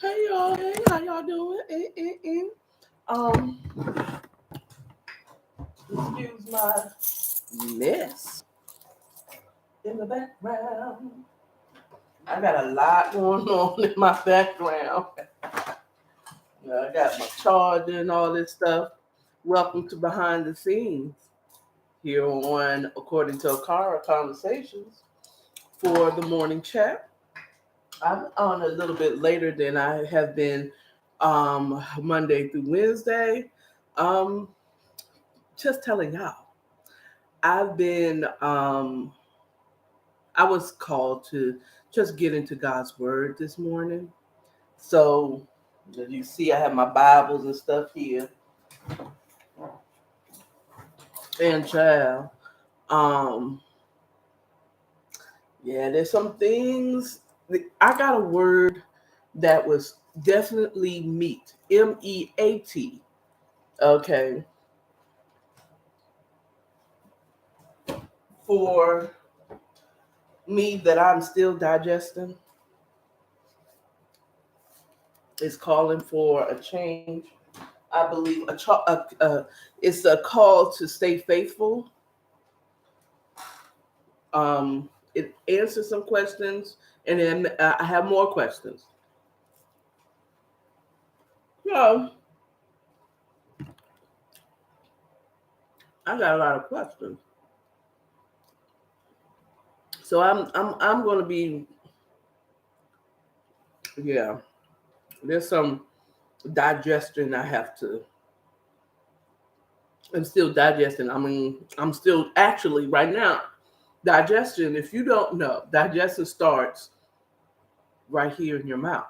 Hey y'all, hey, how y'all doing? Um, excuse my mess in the background. I got a lot going on in my background. I got my charger and all this stuff. Welcome to Behind the Scenes here on, according to Akara-Conversations, for the morning chat. I'm on a little bit later than I have been Monday through Wednesday. Um, just telling y'all, I've been, I was called to just get into God's Word this morning. So, as you see, I have my Bibles and stuff here. And, child, um, yeah, there's some things. I got a word that was definitely meat, MEAT. Okay, for me that I'm still digesting. Is calling for a change. I believe it's a call to stay faithful. It answers some questions, and then I have more questions. So I got a lot of questions. So I'm going to be, yeah. There's some digestion I have to. I'm still digesting. I mean, I'm still actually right now digestion. If you don't know, digestion starts right here in your mouth.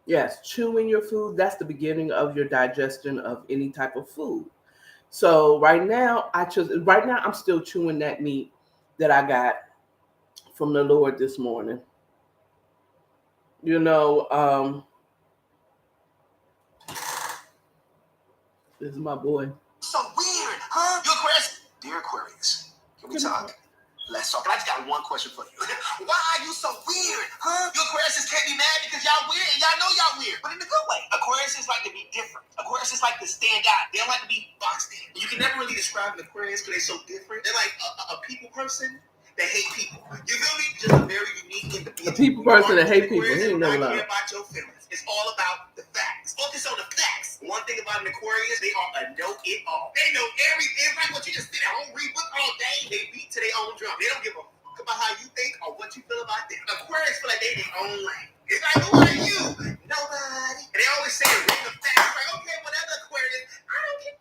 Yes, chewing your food, that's the beginning of your digestion of any type of food. So right now I'm still chewing that meat that I got from the Lord this morning. You know, this is my boy. So weird, huh? You Aquarius? Dear Aquarius, can we talk? Let's talk. I just got one question for you. Why are you so weird, huh? You Aquarius can't be mad because y'all weird and y'all know y'all weird, but in a good way. Aquarius like to be different. Aquarius like to stand out. They don't like to be boxed in. You can never really describe an Aquarius because they're so different. They're like a people person that hate people. You feel me? Just a very unique individual. A people person that hate people. He ain't never care about your feelings. It's all about the facts. Focus on the facts. One thing about an Aquarius, they are a know-it-all. They know everything. It's like what you just sit at home, read book all day. They beat to their own drum. They don't give a fuck about how you think or what you feel about them. Aquarius feel like they their own lane. It's like, who are you? Nobody. And they always say read the facts. Like, okay, whatever, Aquarius. I don't care.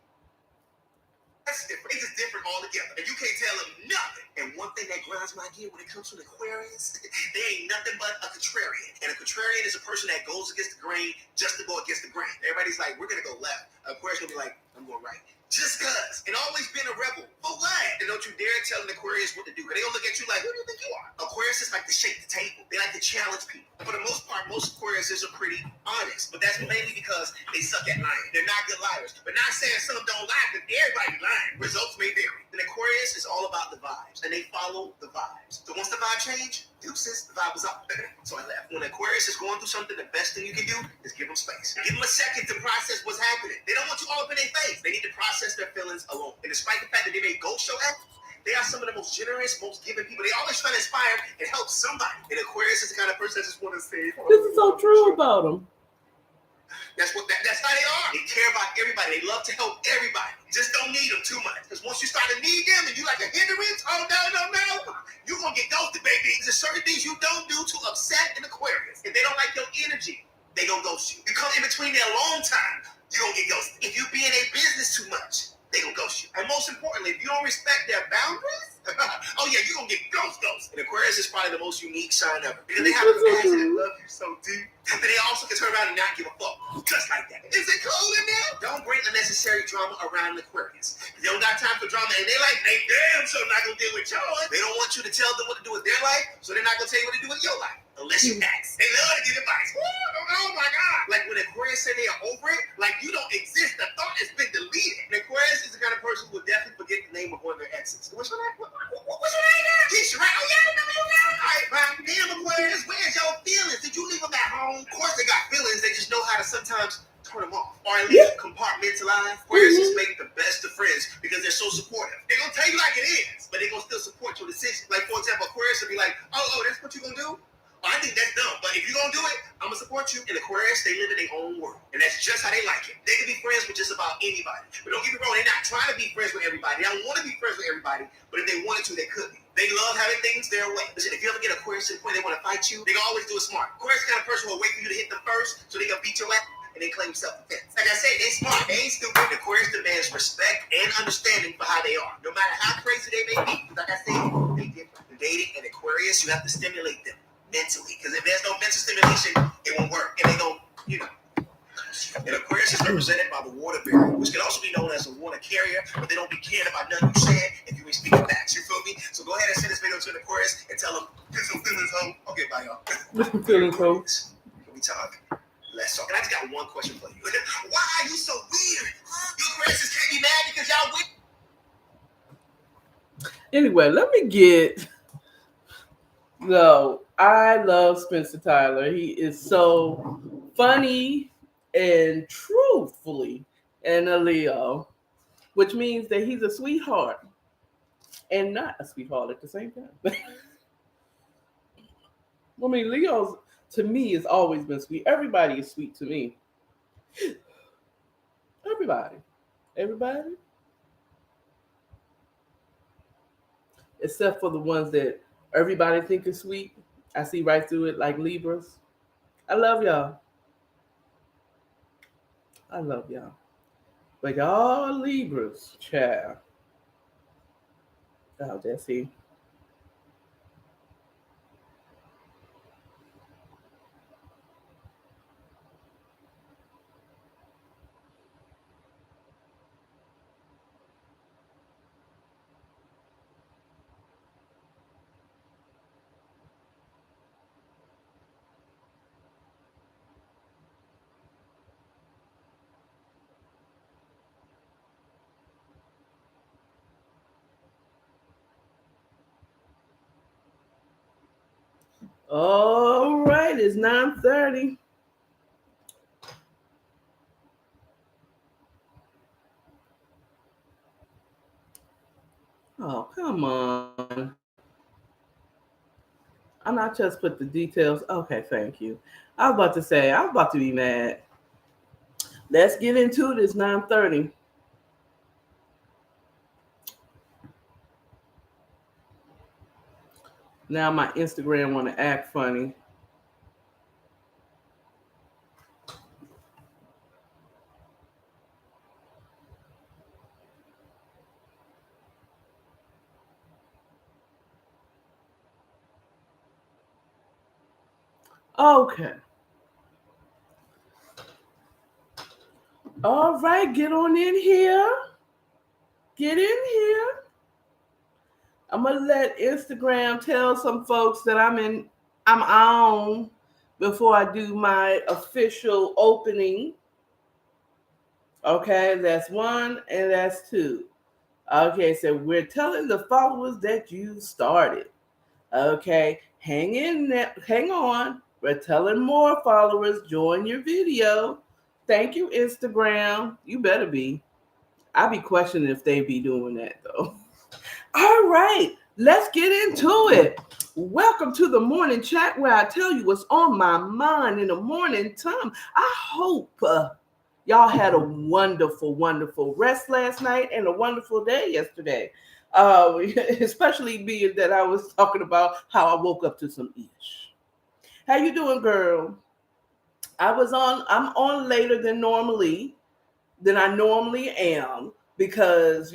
That's different. It's just different altogether. And you can't tell them nothing. And one thing that grinds my gear when it comes to an Aquarius, they ain't nothing but a contrarian. And a contrarian is a person that goes against the grain just to go against the grain. Everybody's like, we're going to go left. Aquarius will be like, I'm going right. Just cuz. And always been a rebel. For what? And don't you dare tell an Aquarius what to do. Because they gonna look at you like, who do you think you are? Aquarius is like to shake the table. They like to challenge people. And for the most part, most Aquariuses are pretty honest. But that's mainly because they suck at lying. They're not good liars. But not saying some don't lie, because everybody lying. Results may vary. An Aquarius is all about the vibes. And they follow the vibes. So once the vibe change, deuces, the vibe was up. So I left. When Aquarius is going through something, the best thing you can do is give them space. Give them a second to process what's happening. They don't want you all up in their face. They need to process their feelings alone. And despite the fact that they may ghost show act, they are some of the most generous, most giving people. They always try to inspire and help somebody. And Aquarius is the kind of person that just want to say, this is so true about them. That's how they are. They care about everybody. They love to help everybody. You just don't need them too much. Because once you start to need them and you like a hindrance, oh no, you're going to get ghosted, baby. There's certain things you don't do to upset an Aquarius. If they don't like your energy, they going to ghost you. You come in between their long time, you're going to get ghosted. If you be in a business too much, they gonna ghost you. And most importantly, if you don't respect their boundaries, oh yeah, you're gonna get ghost. And Aquarius is probably the most unique sign ever. Because they have a passion and love you so deep. But they also can turn around and not give a fuck. Just like that. Is it cold in there? Don't bring unnecessary drama around Aquarius. They don't got time for drama, and they damn sure not gonna deal with yours. They don't want you to tell them what to do with their life, so they're not gonna tell you what to do with your life. Unless you ask. They love to give advice. Oh my God. Like when Aquarius say they are over it, like you don't exist. The thought has been deleted. And Aquarius is the kind of person who will definitely forget the name of one of their exes. What's your name? What's your name now? Keisha, right? Oh yeah, I remember you now. All right, damn Aquarius, where's your feelings? Did you leave them at home? sometimes turn them off, or at least compartmentalize. Aquarius make the best of friends because they're so supportive. They're gonna tell you like it is, but they're gonna still support your decision. Like, for example, Aquarius will be like, oh, that's what you gonna do? Oh, I think that's dumb, but if you're gonna do it, I'm gonna support you. And Aquarius, they live in their own world, and that's just how they like it. They can be friends with just about anybody, but don't get me wrong, they're not trying to be friends with everybody. They don't want to be friends with everybody, but if they wanted to, they could be. They love having things their way. Listen, if you ever get Aquarius to the point they want to fight you, they can always do it smart. Aquarius the kind of person who will wait for you to hit them first, so they can beat your ass, and they claim self-defense. Like I said, they smart. They ain't stupid. The Aquarius demands respect and understanding for how they are, no matter how crazy they may be. Like I said, they different. In dating an Aquarius, you have to stimulate them mentally, because if there's no mental stimulation, it won't work, and they don't, And Aquarius is represented by the water bearer, which can also be known as a water carrier, but they don't be caring about nothing you said if you ain't speaking facts. You feel me? So go ahead and send this video to an Aquarius and tell them, get some feelings home. Okay, bye, y'all. Get some feelings home. Can we talk? Let's talk. And I just got one question for you. Why are you so weird? You Aquarius can't be mad because y'all weird. Anyway, let me get... No, I love Spencer Tyler. He is so funny and truthfully and a Leo, which means that he's a sweetheart and not a sweetheart at the same time. I mean, Leo's, to me, has always been sweet. Everybody is sweet to me. Everybody. Except for the ones that everybody think is sweet. I see right through it, like Libras. I love y'all. But y'all Libras, child. Oh, that's he. All right, it's 9:30. Oh, come on. I'm not just put the details. Okay, thank you. I was about to say, I was about to be mad. Let's get into it. It's 9:30. Now my Instagram want to act funny. Okay. All right, get on in here. Get in here. I'm gonna let Instagram tell some folks that I'm on before I do my official opening. Okay, that's one and that's two. Okay, so we're telling the followers that you started. Okay, hang on. We're telling more followers, join your video. Thank you, Instagram. You better be. I be questioning if they be doing that though. All right, let's get into it. Welcome to the morning chat where I tell you what's on my mind in the morning time. I hope y'all had a wonderful, wonderful rest last night and a wonderful day yesterday. Especially being that I was talking about how I woke up to some ish. How you doing, girl? I'm on later than I normally am because,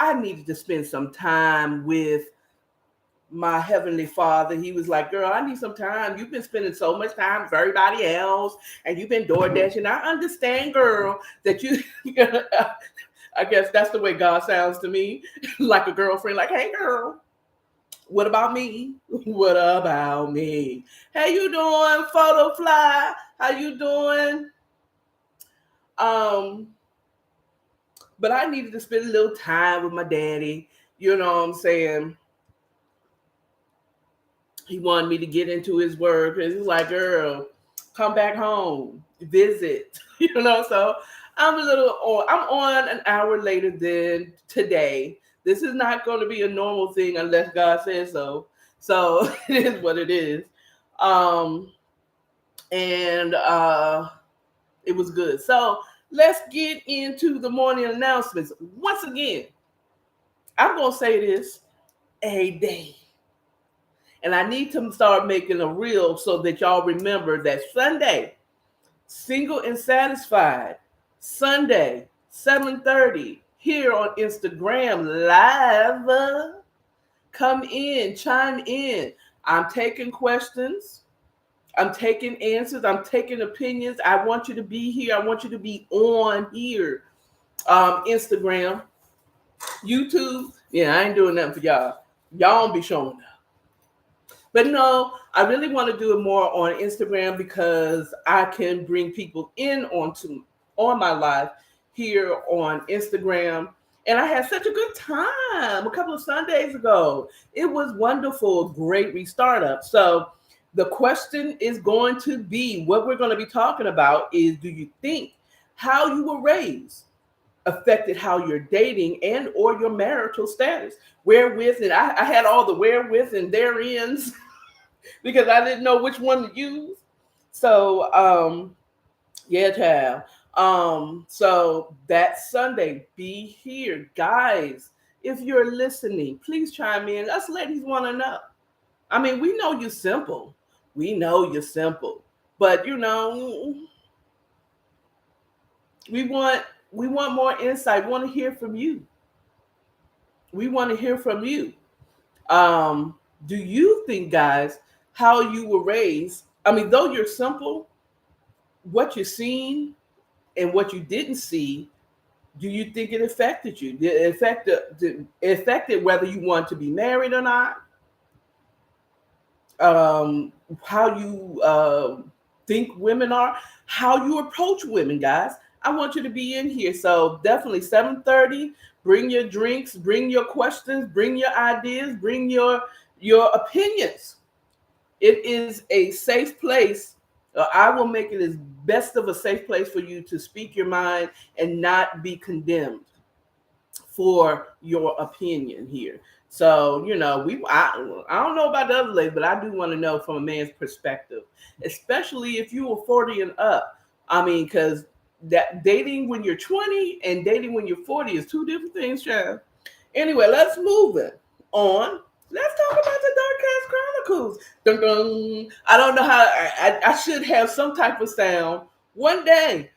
I needed to spend some time with my Heavenly Father. He was like, girl, I need some time. You've been spending so much time with everybody else and you've been door dashing. I understand, girl, that you, I guess that's the way God sounds to me, like a girlfriend, like, hey, girl, what about me? What about me? How you doing, Photo Fly? How you doing? But I needed to spend a little time with my daddy. You know what I'm saying? He wanted me to get into his word because he's like, girl, come back home, visit, So I'm I'm on an hour later than today. This is not going to be a normal thing unless God says so. So it is what it is. Um, and it was good. So let's get into the morning announcements. Once again, I'm going to say this a day. And I need to start making a reel so that y'all remember that Sunday, Single and Satisfied, Sunday, 7:30, here on Instagram Live. Come in, chime in. I'm taking questions. I'm taking answers. I'm taking opinions. I want you to be here. I want you to be on here. Instagram, YouTube. Yeah, I ain't doing nothing for y'all. Y'all don't be showing up. But no, I really want to do it more on Instagram because I can bring people in on my live here on Instagram. And I had such a good time a couple of Sundays ago. It was wonderful, great restart up. So the question is going to be, what we're going to be talking about is, do you think how you were raised affected how you're dating and or your marital status? Wherewith, and I had all the wherewith and thereins because I didn't know which one to use. So yeah, child. So that Sunday, be here. Guys, if you're listening, please chime in. Us ladies want to know. I mean, we know you're simple. We know you're simple. But we want more insight. We want to hear from you. We want to hear from you. Do you think, guys, how you were raised? I mean, though you're simple, what you've seen and what you didn't see, do you think it affected you? Did it affected whether you want to be married or not? How you think women are, how you approach women, guys. I want you to be in here. So definitely 7:30. Bring your drinks, bring your questions, bring your ideas, bring your opinions. It is a safe place. I will make it as best of a safe place for you to speak your mind and not be condemned for your opinion here. So, I don't know about the other ladies, but I do want to know from a man's perspective, especially if you were 40 and up. I mean, because that dating when you're 20 and dating when you're 40 is two different things, child. Anyway, let's move it on. Let's talk about the Dark Cast Chronicles. Dun, dun. I don't know how I should have some type of sound. One day,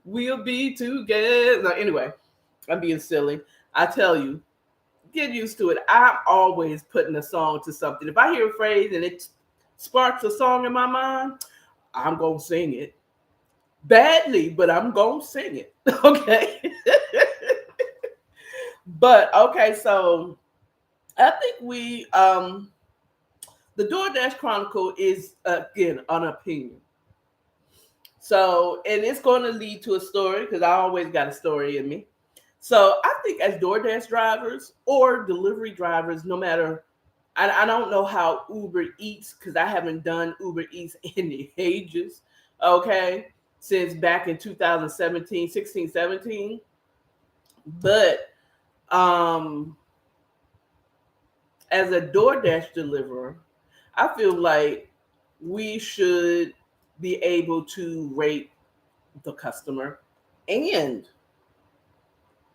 we'll be together. No, anyway, I'm being silly. I tell you, get used to it. I'm always putting a song to something. If I hear a phrase and it sparks a song in my mind, I'm going to sing it. Badly, but I'm going to sing it. Okay. But, okay, so I think the DoorDash Chronicle is, again, an opinion. So, and it's going to lead to a story because I always got a story in me. So I think as DoorDash drivers or delivery drivers, no matter, I don't know how Uber Eats, because I haven't done Uber Eats in the ages, okay, since back in 2017, 16, 17. But as a DoorDash deliverer, I feel like we should be able to rate the customer and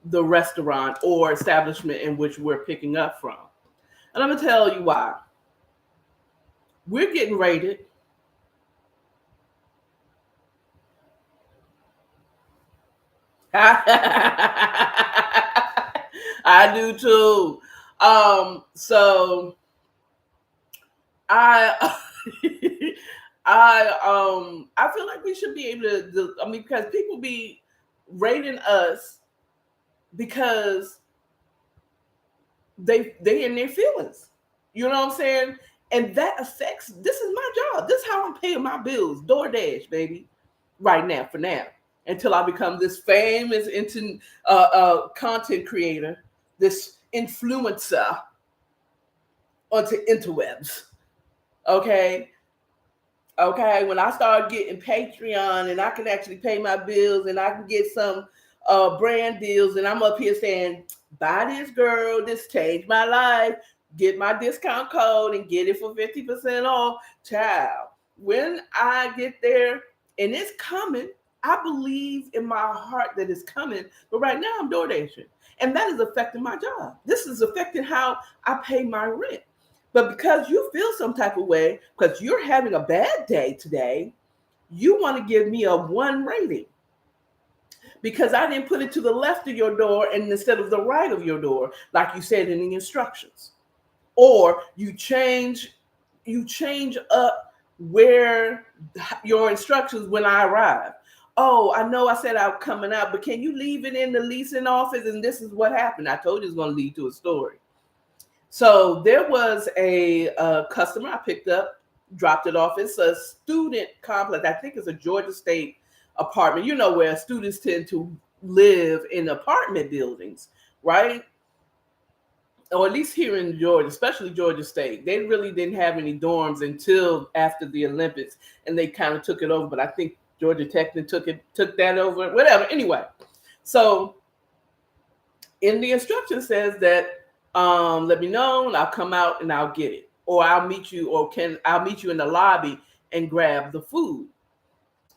the restaurant or establishment in which we're picking up from. And I'm going to tell you why. We're getting rated. I do too. So I I feel like we should be able to, I mean, because people be rating us because they in their feelings. You know what I'm saying? And that affects, this is my job. This is how I'm paying my bills. DoorDash, baby. Right now, for now. Until I become this famous content creator, this influencer onto interwebs. Okay? Okay, when I start getting Patreon and I can actually pay my bills and I can get some brand deals, and I'm up here saying, buy this, girl, this changed my life, get my discount code and get it for 50% off. Child, when I get there, and it's coming, I believe in my heart that it's coming, but right now I'm door dashing. And that is affecting my job. This is affecting how I pay my rent. But because you feel some type of way, because you're having a bad day today, you want to give me a 1 rating because I didn't put it to the left of your door and instead of the right of your door, like you said in the instructions. Or you change up where your instructions when I arrive. Oh, I know I said I'm coming out, but can you leave it in the leasing office? And this is what happened. I told you it's going to lead to a story. So there was a customer I picked up, dropped it off. It's a student complex. I think it's a Georgia State apartment, you know, where students tend to live in apartment buildings, right? Or at least here in Georgia, especially Georgia State. They really didn't have any dorms until after the Olympics, and they kind of took it over. But I think Georgia Tech took that over, whatever. Anyway, so in the instruction says that let me know and I'll come out and I'll get it. Or I'll meet you, I'll meet you in the lobby and grab the food.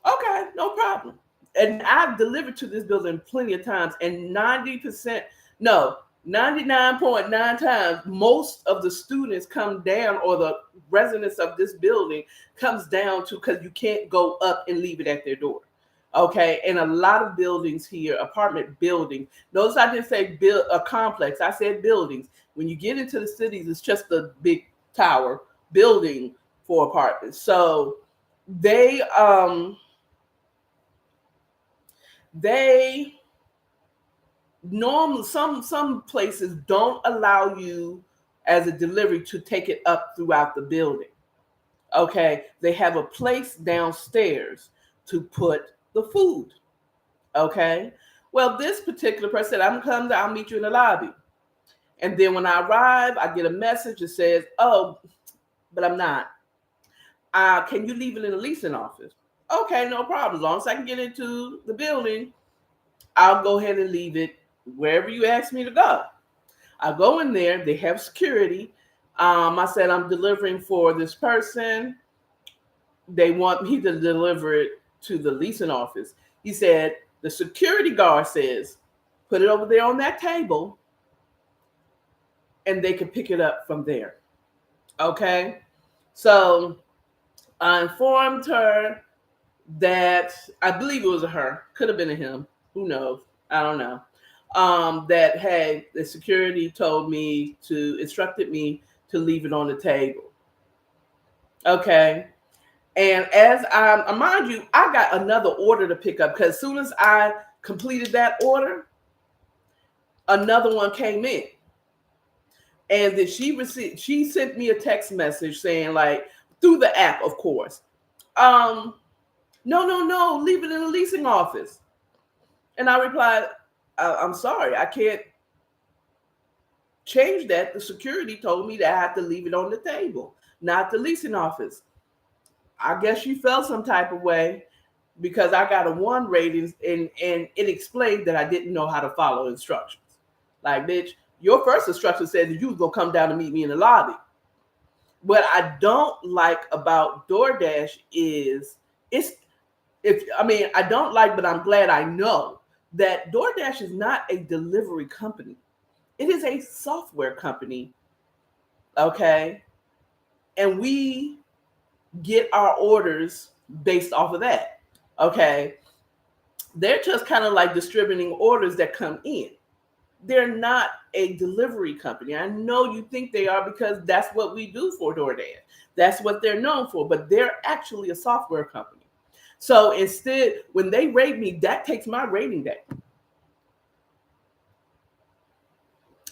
Okay, no problem. And I've delivered to this building plenty of times, and 99.9 times, most of the students come down, or the residents of this building comes down to, because you can't go up and leave it at their door. Okay, and a lot of buildings here, apartment buildings. Notice I didn't say build a complex. I said buildings. When you get into the cities, it's just a big tower building for apartments. So they normally, some places don't allow you as a delivery to take it up throughout the building. Okay, they have a place downstairs to put the food. Okay, well, this particular person said, I'm coming, I'll meet you in the lobby. And then when I arrive, I get a message that says, oh, but I'm not. Can you leave it in the leasing office? Okay, no problem. As long as I can get into the building, I'll go ahead and leave it wherever you ask me to go. I go in there, they have security. I said, I'm delivering for this person. They want me to deliver it to the leasing office. He said, the security guard says, put it over there on that table and they can pick it up from there. Okay. So I informed her that, I believe it was a her, could have been a him, who knows, I don't know. That, hey, the security instructed me to leave it on the table. Okay. And as mind you, I got another order to pick up, because as soon as I completed that order, another one came in. And then she sent me a text message saying, like, through the app, of course, no, leave it in the leasing office. And I replied, I'm sorry, I can't change that. The security told me that I have to leave it on the table, not the leasing office. I guess she felt some type of way because I got a 1 rating, and it explained that I didn't know how to follow instructions. Like, bitch, your first instruction said that you was gonna come down and meet me in the lobby. What I don't like about DoorDash is I don't like, but I'm glad I know that DoorDash is not a delivery company. It is a software company. Okay. And we get our orders based off of that. Okay. They're just kind of like distributing orders that come in. They're not a delivery company. I know you think they are because that's what we do for DoorDash. That's what they're known for, but they're actually a software company. So instead, when they rate me, that takes my rating down.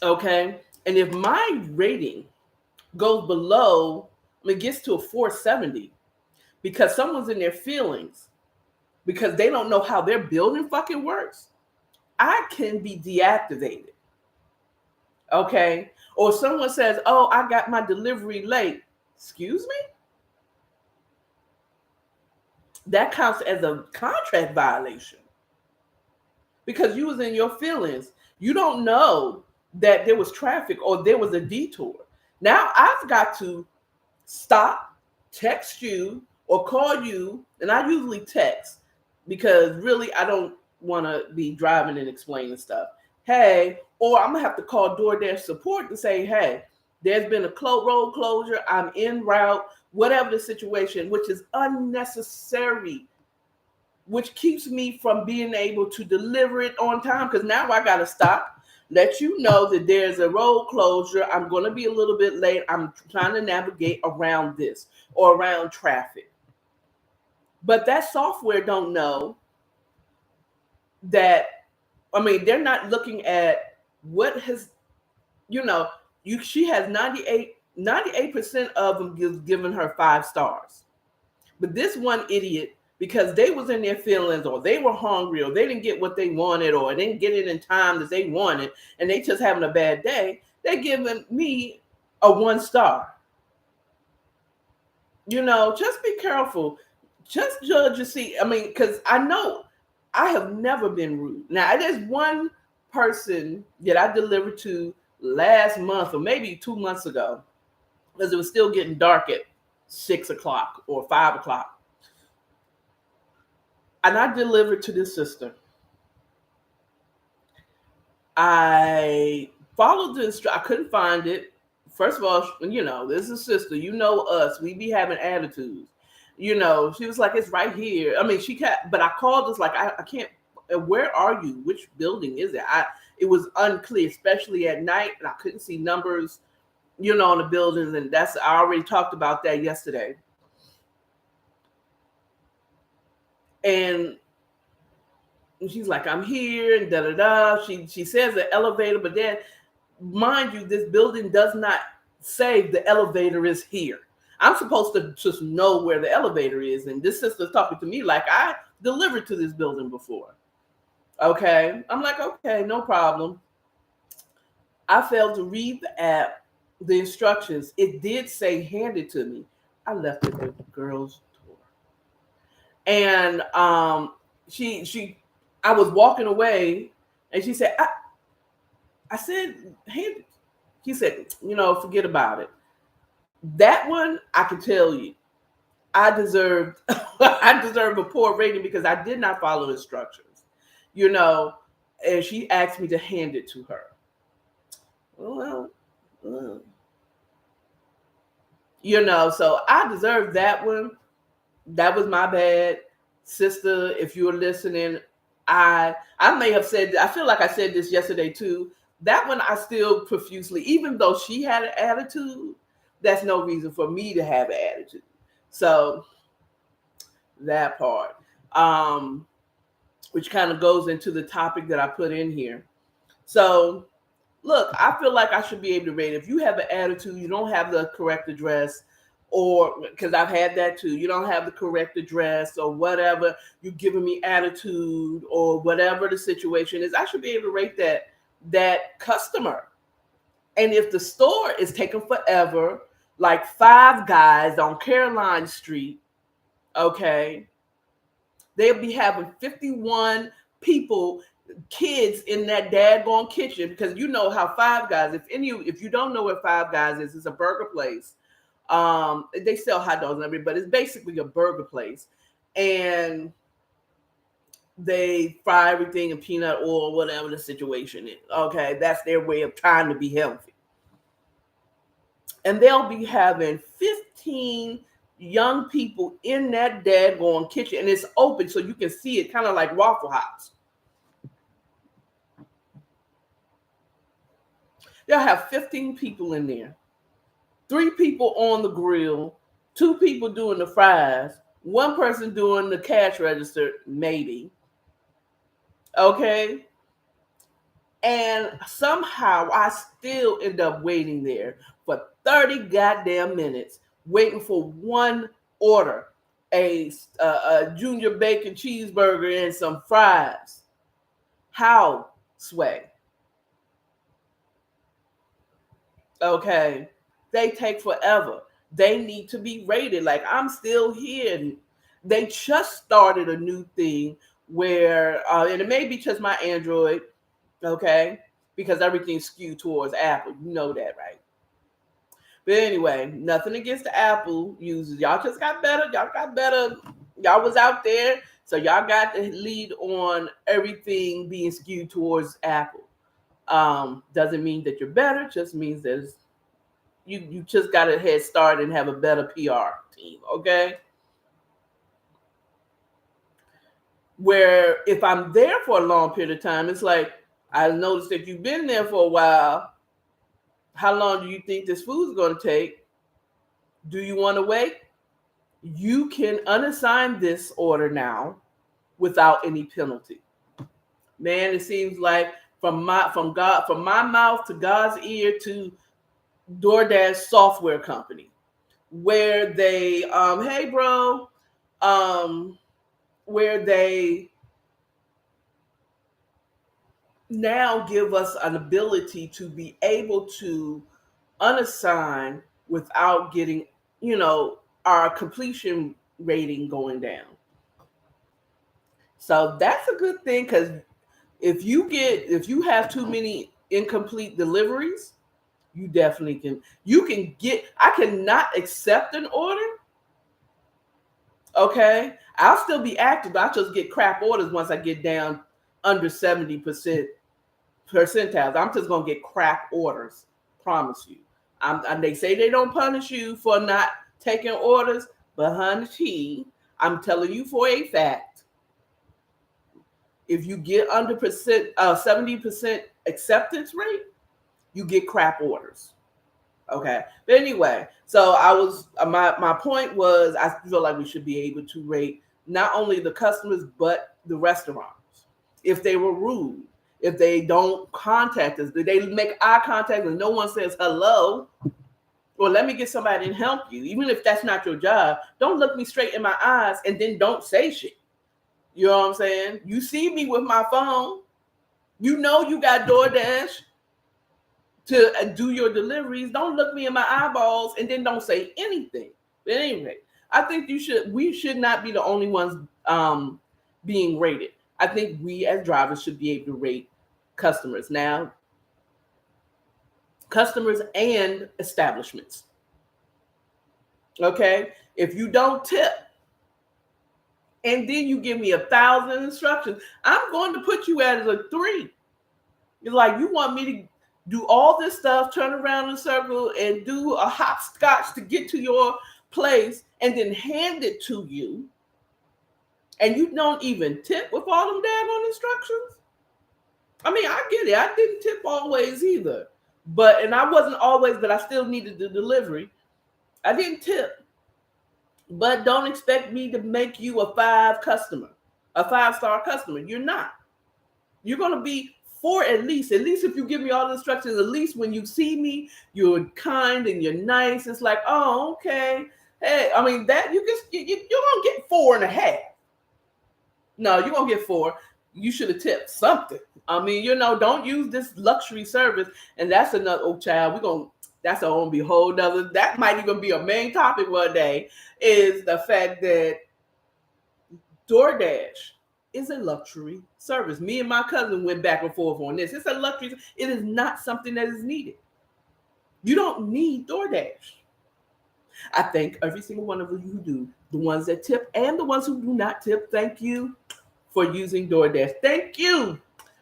Okay. And if my rating goes below, gets to a 470 because someone's in their feelings, because they don't know how their building fucking works, I can be deactivated. Okay. Or someone says, oh, I got my delivery late. Excuse me? that counts as a contract violation because you was in your feelings. You don't know that there was traffic or there was a detour. Now I've got to stop, text you, or call you, and I usually text because really I don't want to be driving and explaining stuff. Hey, or I'm gonna have to call DoorDash support to say, hey, there's been a road closure. I'm en route, whatever the situation, which is unnecessary, which keeps me from being able to deliver it on time because now I got to stop, let you know that there's a road closure. I'm going to be a little bit late. I'm trying to navigate around this or around traffic. But that software don't know that. I mean, they're not looking at what has, she has 98% of them given her 5 stars. But this one idiot, because they was in their feelings or they were hungry or they didn't get what they wanted or they didn't get it in time that they wanted and they just having a bad day, they giving me a 1 star. Just be careful. Just judge and see. I mean, because I know I have never been rude. Now, there's one person that I delivered to last month or maybe 2 months ago because it was still getting dark at 6 o'clock or 5 o'clock. And I delivered to this sister. I followed the instruction. I couldn't find it. First of all, this is a sister. You know us. We be having attitudes. She was like, it's right here. I mean, she can't, but I called us like, I can't, where are you? Which building is it? It was unclear, especially at night. And I couldn't see numbers, on the buildings. And I already talked about that yesterday. And she's like, I'm here, and da-da-da. She says the elevator, but then, mind you, this building does not say the elevator is here. I'm supposed to just know where the elevator is. And this sister's talking to me like I delivered to this building before. Okay. I'm like, okay, no problem. I failed to read the app, the instructions. It did say hand it to me. I left it at the girl's door. And I was walking away and she said, I said, hand it. She said, forget about it. That one, I can tell you, I deserved a poor rating because I did not follow instructions, and she asked me to hand it to her. Well, so I deserved that one. That was my bad. Sister, if you're listening, I may have said, I feel like I said this yesterday too. That one I still profusely, even though she had an attitude, that's no reason for me to have an attitude. So that part, which kind of goes into the topic that I put in here. So look, I feel like I should be able to rate. If you have an attitude, you don't have the correct address, or because I've had that too, you don't have the correct address or whatever, you're giving me attitude or whatever the situation is, I should be able to rate that customer. And if the store is taking forever, like Five Guys on Caroline Street, okay, they'll be having 51 people, kids in that daggone kitchen, because you know how Five Guys, if you don't know what Five Guys is, it's a burger place. They sell hot dogs and everything, but it's basically a burger place. And they fry everything in peanut oil, whatever the situation is. Okay, that's their way of trying to be healthy. And they'll be having 15 young people in that daggone kitchen, and it's open so you can see it, kind of like Waffle House. They'll have 15 people in there, 3 people on the grill, 2 people doing the fries, 1 person doing the cash register, maybe. Okay. And somehow I still end up waiting there for 30 goddamn minutes, waiting for one order, a junior bacon cheeseburger and some fries. How, Sway? Okay. They take forever. They need to be rated. Like, I'm still here. they just started a new thing where, and it may be just my Android, okay, because everything's skewed towards Apple. You know that, right? But anyway, nothing against the Apple users. Y'all just got better. Y'all got better. Y'all was out there, so y'all got the lead on everything being skewed towards Apple. Doesn't mean that you're better. Just means that you just got a head start and have a better PR team. Okay. Where if I'm there for a long period of time, it's like I noticed that you've been there for a while. How long do you think this food's going to take? Do you want to wait? You can unassign this order now without any penalty. Man, it seems like from my mouth to God's ear to DoorDash software company, where they hey bro, where they now give us an ability to be able to unassign without getting, our completion rating going down. So that's a good thing, because if you have too many incomplete deliveries, I cannot accept an order. Okay. I'll still be active, but I'll just get crap orders once I get down under 70% percentiles. I'm just gonna get crap orders. Promise you. And they say they don't punish you for not taking orders, but honey, I'm telling you for a fact, if you get under 70% acceptance rate, you get crap orders. Okay. But anyway, so my point was, I feel like we should be able to rate not only the customers but the restaurants. If they were rude, if they don't contact us, they make eye contact and no one says hello, well, let me get somebody and help you. Even if that's not your job, don't look me straight in my eyes and then don't say shit. You know what I'm saying? You see me with my phone. You know you got DoorDash to do your deliveries. Don't look me in my eyeballs and then don't say anything. But anyway, I think we should not be the only ones being rated. I think we as drivers should be able to rate customers now, customers and establishments. Okay, if you don't tip and then you give me 1,000 instructions, I'm going to put you as a 3. It's like you want me to do all this stuff, turn around in a circle, and do a hopscotch to get to your place, and then hand it to you, and you don't even tip with all them daggone instructions. I mean, I get it. I didn't tip always either, and I wasn't always, but I still needed the delivery. I didn't tip, but don't expect me to make you a 5-star customer. You're not. You're going to be 4 at least. At least if you give me all the instructions, at least when you see me, you're kind and you're nice. It's like, oh, okay. Hey, I mean, that you're going to get 4.5. No, you're going to get 4. You should have tipped something. I mean, don't use this luxury service. And that's another, child, that's going to be a whole nother, that might even be a main topic one day, is the fact that DoorDash is a luxury service. Me and my cousin went back and forth on this. It's a luxury. It is not something that is needed. You don't need DoorDash. I thank every single one of you who do. The ones that tip and the ones who do not tip. Thank you for using DoorDash. Thank you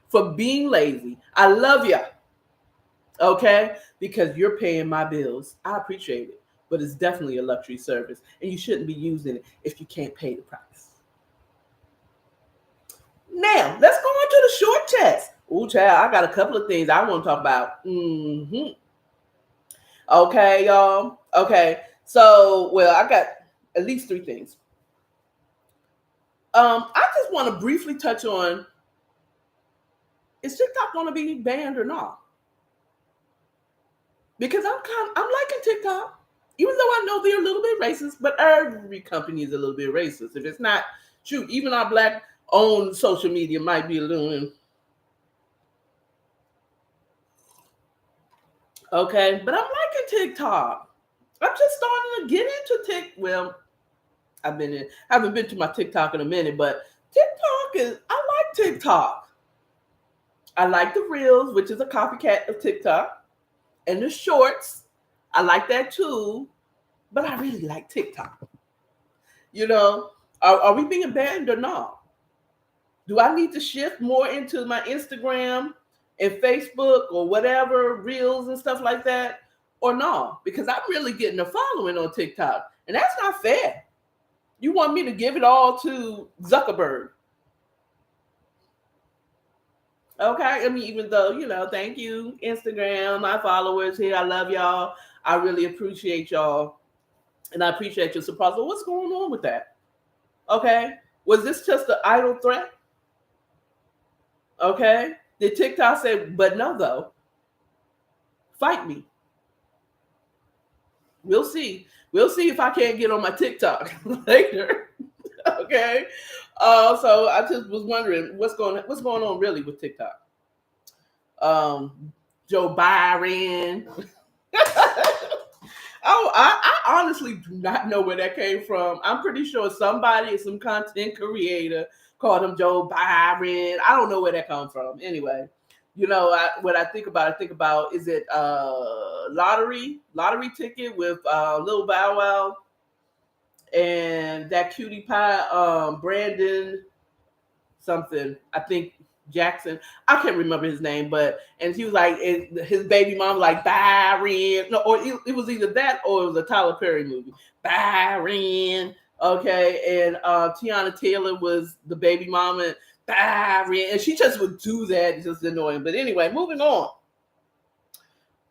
for being lazy. I love you. Okay? Because you're paying my bills. I appreciate it. But it's definitely a luxury service. And you shouldn't be using it if you can't pay the price. Now, let's go on to the short chats. Ooh, child, I got a couple of things I want to talk about. Okay, y'all. Okay, so, I got at least 3 things. I just want to briefly touch on, is TikTok going to be banned or not? Because I'm liking TikTok, even though I know they're a little bit racist, but every company is a little bit racist. If it's not, shoot, even our Black-owned social media might be a little. Okay, but I'm liking TikTok. I'm just starting to get into TikTok. Well, haven't been to my TikTok in a minute, but I like TikTok. I like the Reels, which is a copycat of TikTok, and the Shorts. I like that too, but I really like TikTok. You know, are we being banned or not? Do I need to shift more into my Instagram and Facebook or whatever, Reels and stuff like that, or no? Because I'm really getting a following on TikTok, and that's not fair. You want me to give it all to Zuckerberg? Okay, I mean, even though, thank you, Instagram, my followers here, I love y'all. I really appreciate y'all, and I appreciate your support. So what's going on with that? Okay, was this just an idle threat? Okay, did TikTok say, but no, though, fight me? We'll see. We'll see if I can't get on my TikTok later. Okay, so I just was wondering what's going on really with TikTok. Joe Byron. Oh, I honestly do not know where that came from. I'm pretty sure somebody, some content creator, called him Joe Byron. I don't know where that comes from. Anyway, what I think about is it lottery ticket with Lil Bow Wow and that cutie pie Brandon something. I think Jackson. I can't remember his name, and he was like, his baby mom was like Byron. No, or it was either that or it was a Tyler Perry movie. Byron. Okay, and Tiana Taylor was the baby mama. Byron, and she just would do that. It's just annoying. But anyway, moving on.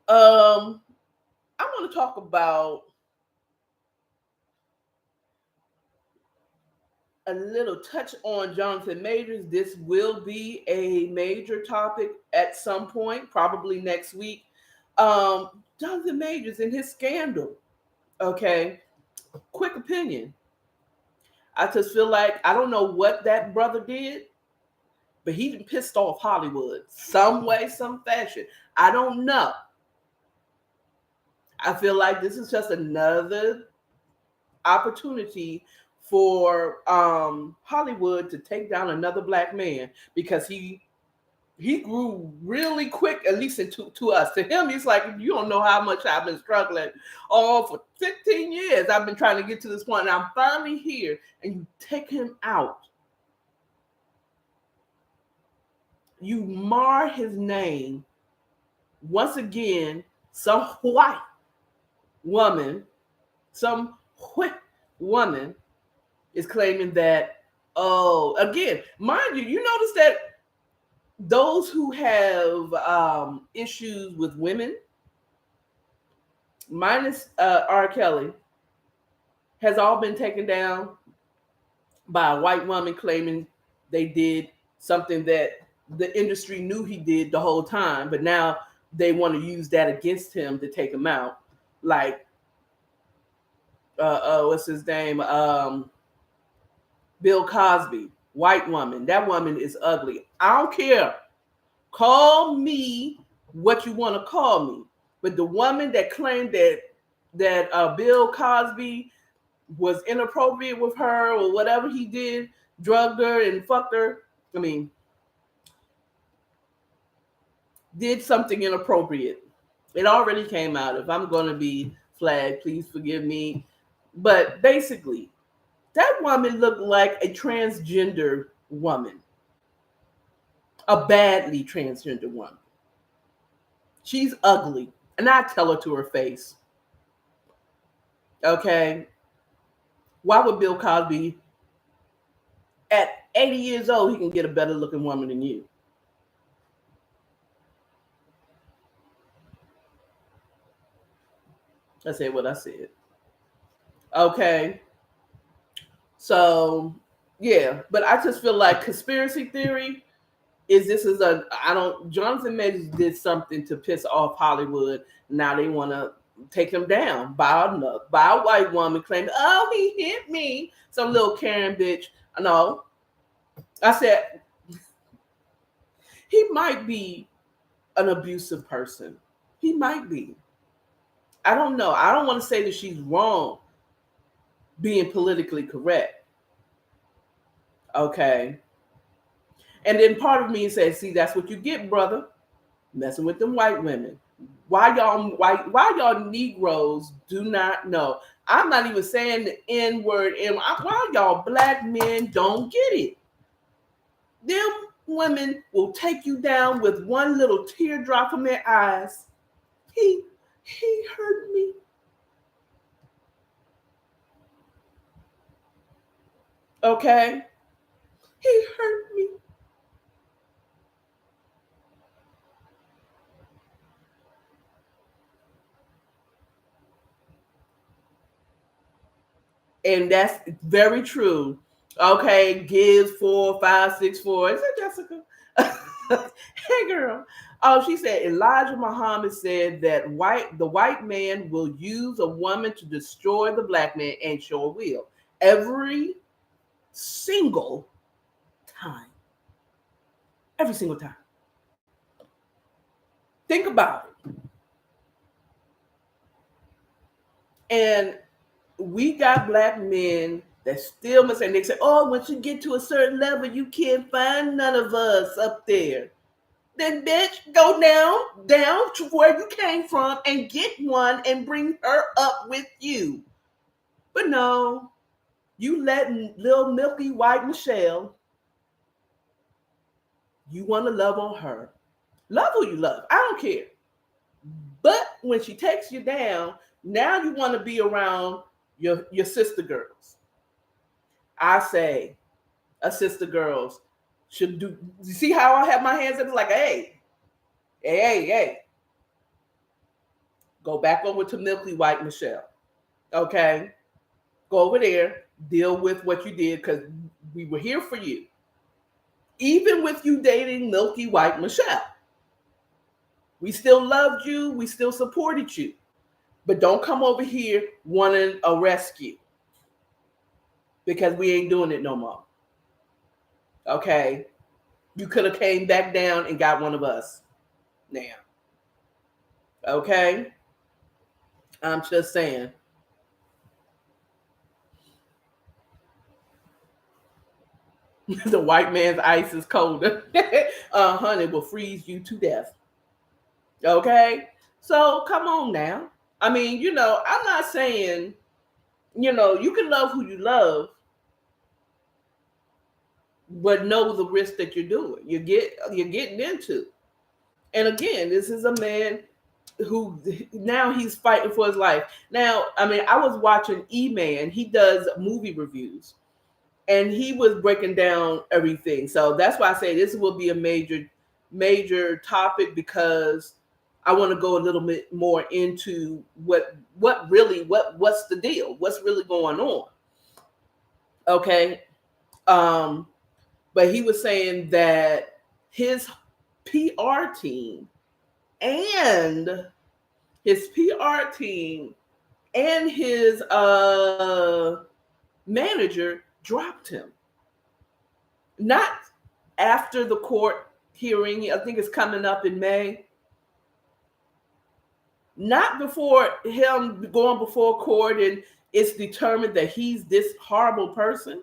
I want to talk about a little touch on Jonathan Majors. This will be a major topic at some point, probably next week. Jonathan Majors and his scandal. Okay, quick opinion. I just feel like I don't know what that brother did, but he pissed off Hollywood some way, some fashion. I don't know. I feel like this is just another opportunity for Hollywood to take down another black man because he grew really quick, at least to us. To him, he's like, you don't know how much I've been struggling. Oh, for 15 years, I've been trying to get to this point, and I'm finally here. And you take him out. You mar his name. Once again, some white woman is claiming that, again, mind you, you notice that those who have issues with women, minus R. Kelly, has all been taken down by a white woman claiming they did something that the industry knew he did the whole time, but now they want to use that against him to take him out. Like, what's his name? Bill Cosby, white woman. That woman is ugly. I don't care. Call me what you want to call me. But the woman that claimed that Bill Cosby was inappropriate with her or whatever he did, drugged her and fucked her, I mean, did something inappropriate. It already came out. If I'm going to be flagged, please forgive me. But basically, that woman looked like a transgender woman. A badly transgender woman. She's ugly. And I tell her to her face. Okay? Why would Bill Cosby, at 80 years old, he can get a better looking woman than you? I said what I said. Okay? So, yeah. But I just feel like conspiracy theory Jonathan Majors did something to piss off Hollywood. Now they want to take him down by a white woman claiming, oh, he hit me. Some little Karen bitch. No. I said, he might be an abusive person. He might be. I don't know. I don't want to say that she's wrong. being politically correct. Okay. And then part of me says, see, that's what you get, brother, messing with them white women. Why y'all Negroes do not know? I'm not even saying the N-word. Why y'all black men don't get it? Them women will take you down with one little teardrop from their eyes. He hurt me. Okay? He hurt me. And that's very true. Okay, Gibbs 4564. Is it Jessica? Hey girl. Oh, she said Elijah Muhammad said that the white man will use a woman to destroy the black man, and sure will. Every single time. Every single time. Think about it. And we got black men that still must, and they say, oh, once you get to a certain level, you can't find none of us up there. Then bitch, go down to where you came from and get one and bring her up with you. But no, you letting little milky white Michelle, you want to love on her. Love who you love. I don't care. But when she takes you down, now you want to be around your sister girls. I say, a sister girls should do. You see how I have my hands up? It's like, hey, go back over to Milky White Michelle. Okay, go over there, deal with what you did, because we were here for you. Even with you dating Milky White Michelle, we still loved you, we still supported you. But don't come over here wanting a rescue, because we ain't doing it no more. Okay, you could have came back down and got one of us now. Okay, I'm just saying. The white man's ice is colder. Honey, will freeze you to death. Okay, so come on now. I mean, I'm not saying, you can love who you love, but know the risk that you're doing. You're getting into. And again, this is a man who now he's fighting for his life. Now, I mean, I was watching E-Man. He does movie reviews, and he was breaking down everything. So that's why I say this will be a major topic, because I want to go a little bit more into what's the deal, what's really going on. Okay. But he was saying that his PR team and his manager dropped him. Not after the court hearing, I think it's coming up in May. Not before him going before court and it's determined that he's this horrible person.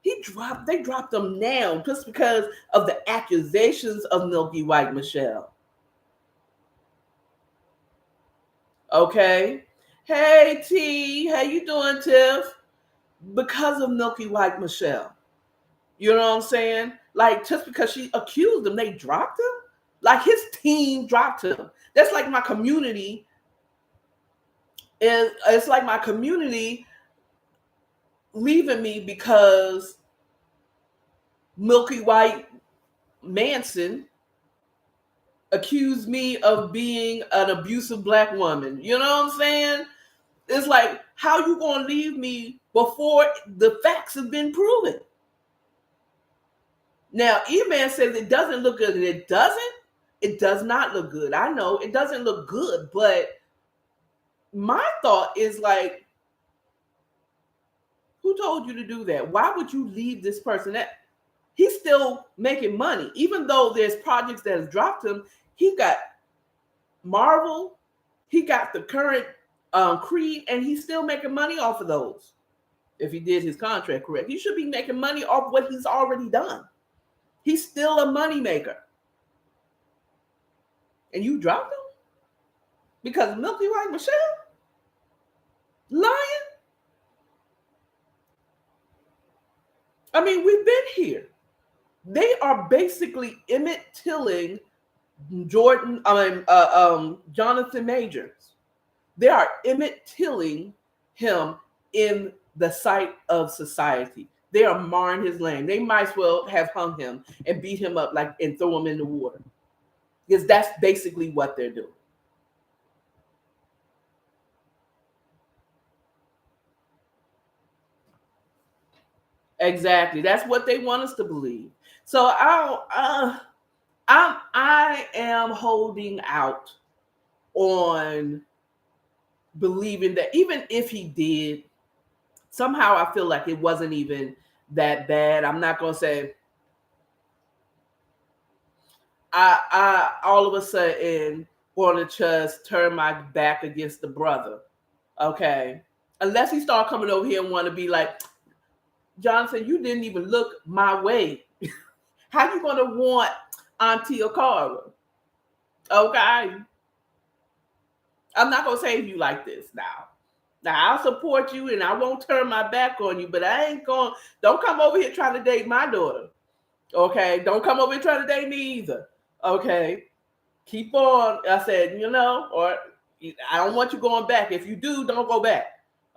They dropped him now just because of the accusations of Milky White Michelle. Okay. Hey T, how you doing, Tiff? Because of Milky White Michelle. You know what I'm saying? Like, just because she accused him, they dropped him? Like, his team dropped him. That's like my community. It's like my community leaving me because Milky White Manson accused me of being an abusive black woman. You know what I'm saying? It's like, how you gonna leave me before the facts have been proven? Now, E-Man says it doesn't look good, and it doesn't. It does not look good. I know it doesn't look good, but my thought is like, who told you to do that? Why would you leave this person? He's still making money, even though there's projects that has dropped him. He got Marvel, he got the current Creed, and he's still making money off of those. if he did his contract correct. He should be making money off what he's already done. He's still a moneymaker. And you dropped him? Because Milky White Michelle? Lying? I mean, we've been here. They are basically Emmett Tilling Jonathan Majors. They are Emmett Tilling him in the sight of society. They are marring his name. They might as well have hung him and beat him up and throw him in the water. Because that's basically what they're doing. Exactly. That's what they want us to believe. So I am holding out on believing that even if he did, somehow I feel like it wasn't even that bad. I'm not gonna say I all of a sudden want to just turn my back against the brother. Okay. Unless he start coming over here and want to be like, Johnson, you didn't even look my way. How you gonna want Auntie Akara? Okay. I'm not gonna save you like this now. Now I'll support you and I won't turn my back on you, but I ain't going. Don't come over here trying to date my daughter. Okay. Don't come over here trying to date me either. Okay. Keep on. I said, or I don't want you going back. If you do, don't go back.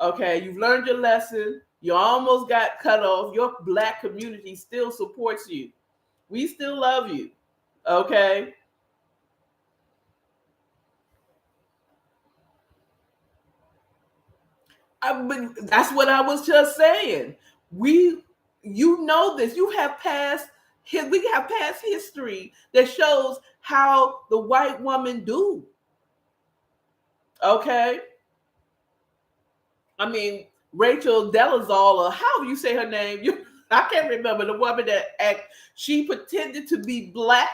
Okay. You've learned your lesson. You almost got cut off. Your Black community still supports you. We still love you. Okay. But that's what I was just saying. You know this. We have past history that shows how the white woman do. Okay. I mean, Rachel Dolezal, or however you say her name, I can't remember the woman that she pretended to be Black.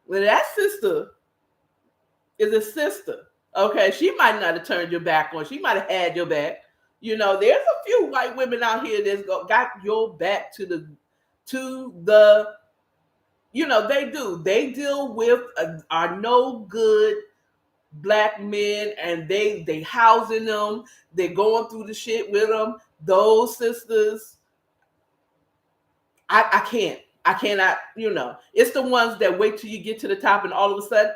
Well, that sister is a sister. Okay, she might not have turned your back on. She might have had your back. There's a few white women out here that's got your back to the. They do. They deal with are no good Black men, and they housing them. They're going through the shit with them. Those sisters, I can't. I cannot. It's the ones that wait till you get to the top, and all of a sudden,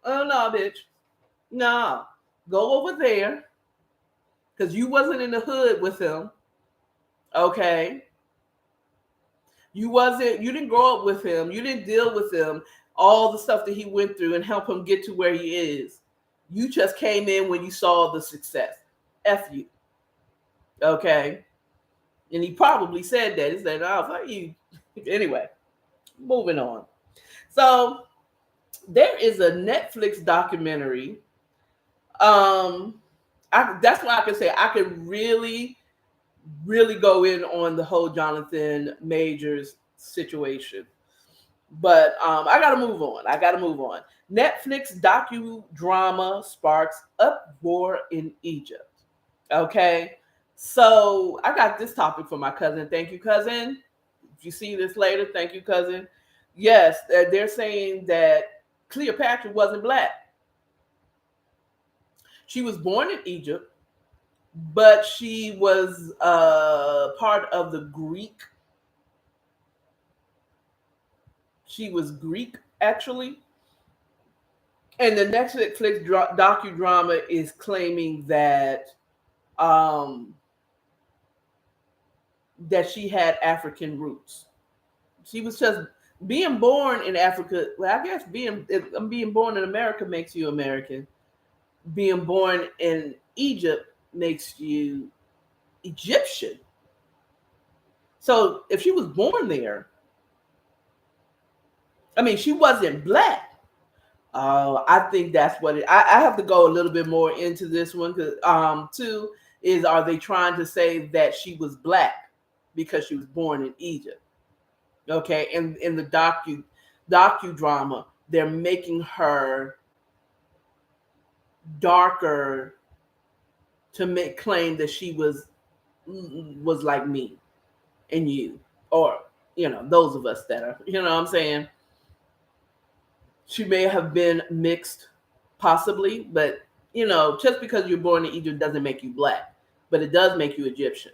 oh no, bitch. No, go over there because you wasn't in the hood with him. Okay. You didn't grow up with him. You didn't deal with him, all the stuff that he went through and help him get to where he is. You just came in when you saw the success. F you. Okay. And he probably said that. He said, oh, fuck you. Anyway, moving on. So there is a Netflix documentary. That's why I can say I can really, really go in on the whole Jonathan Majors situation. But I gotta move on. Netflix docudrama sparks uproar in Egypt. Okay. So I got this topic for my cousin. Thank you, cousin. If you see this later, thank you, cousin. Yes, they're saying that Cleopatra wasn't Black. She was born in Egypt, but she was part of the Greek. She was Greek, actually. And the Netflix docudrama is claiming that that she had African roots. She was just being born in Africa. Well, I guess being born in America makes you American. Being born in Egypt makes you Egyptian. So if she was born there, I mean, she wasn't Black. I think that's what I have to go a little bit more into this one because two is, are they trying to say that she was Black because she was born in Egypt? Okay, and in the docudrama, they're making her darker to make claim that she was like me and you, or those of us that are, what I'm saying. She may have been mixed, possibly, but just because you're born in Egypt doesn't make you black, but it does make you Egyptian.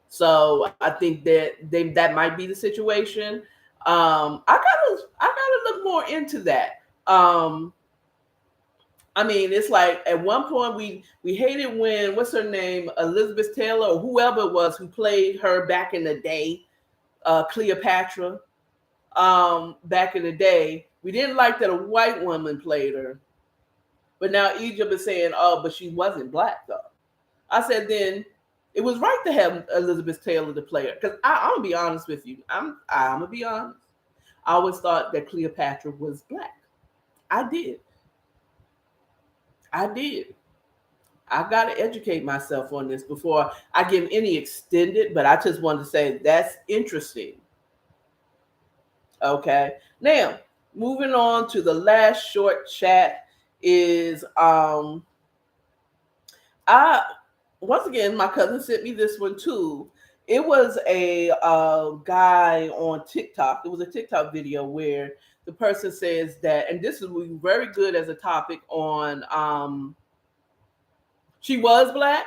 So I think that might be the situation. I gotta look more into that. I mean, it's like at one point we hated when, what's her name, Elizabeth Taylor or whoever it was who played her back in the day, Cleopatra. Back in the day, we didn't like that a white woman played her, but now Egypt is saying, oh, but she wasn't black though. I said then it was right to have Elizabeth Taylor to play her, because I'm gonna be honest with you. I'm gonna be honest. I always thought that Cleopatra was black. I did. I did. I got to educate myself on this before I give any extended, but I just wanted to say that's interesting. Okay. Now, moving on to the last short chat is I once again my cousin sent me this one too. It was a guy on TikTok. It was a TikTok video where the person says that, and this is very good as a topic on she was black,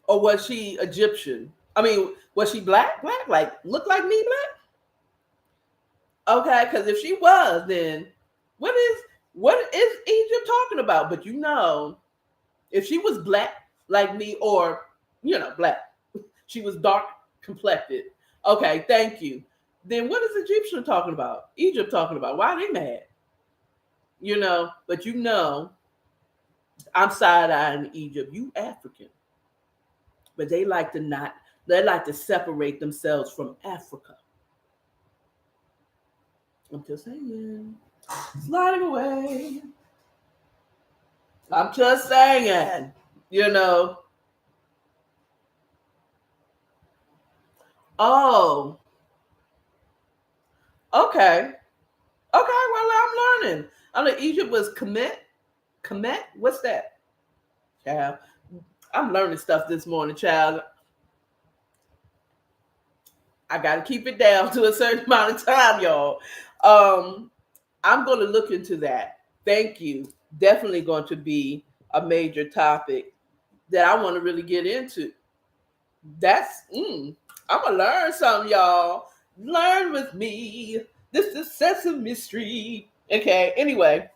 or was she Egyptian? I mean, was she black? Black? Like, look like me black? Okay, because if she was, then what is Egypt talking about? But if she was black like me, or black, she was dark complected. Okay, thank you. Then what is Egyptian talking about? Egypt talking about? Why are they mad? But I'm side-eyeing Egypt. You African. But they like to separate themselves from Africa. I'm just saying. Sliding away. I'm just saying. Oh. Okay. Okay, well, I'm learning. I know Egypt was Kemet. Kemet? What's that? Child. I'm learning stuff this morning, child. I got to keep it down to a certain amount of time, y'all. I'm going to look into that. Thank you. Definitely going to be a major topic that I want to really get into. I'm going to learn something, y'all. Learn with me. This is Sesame Street. Okay, anyway.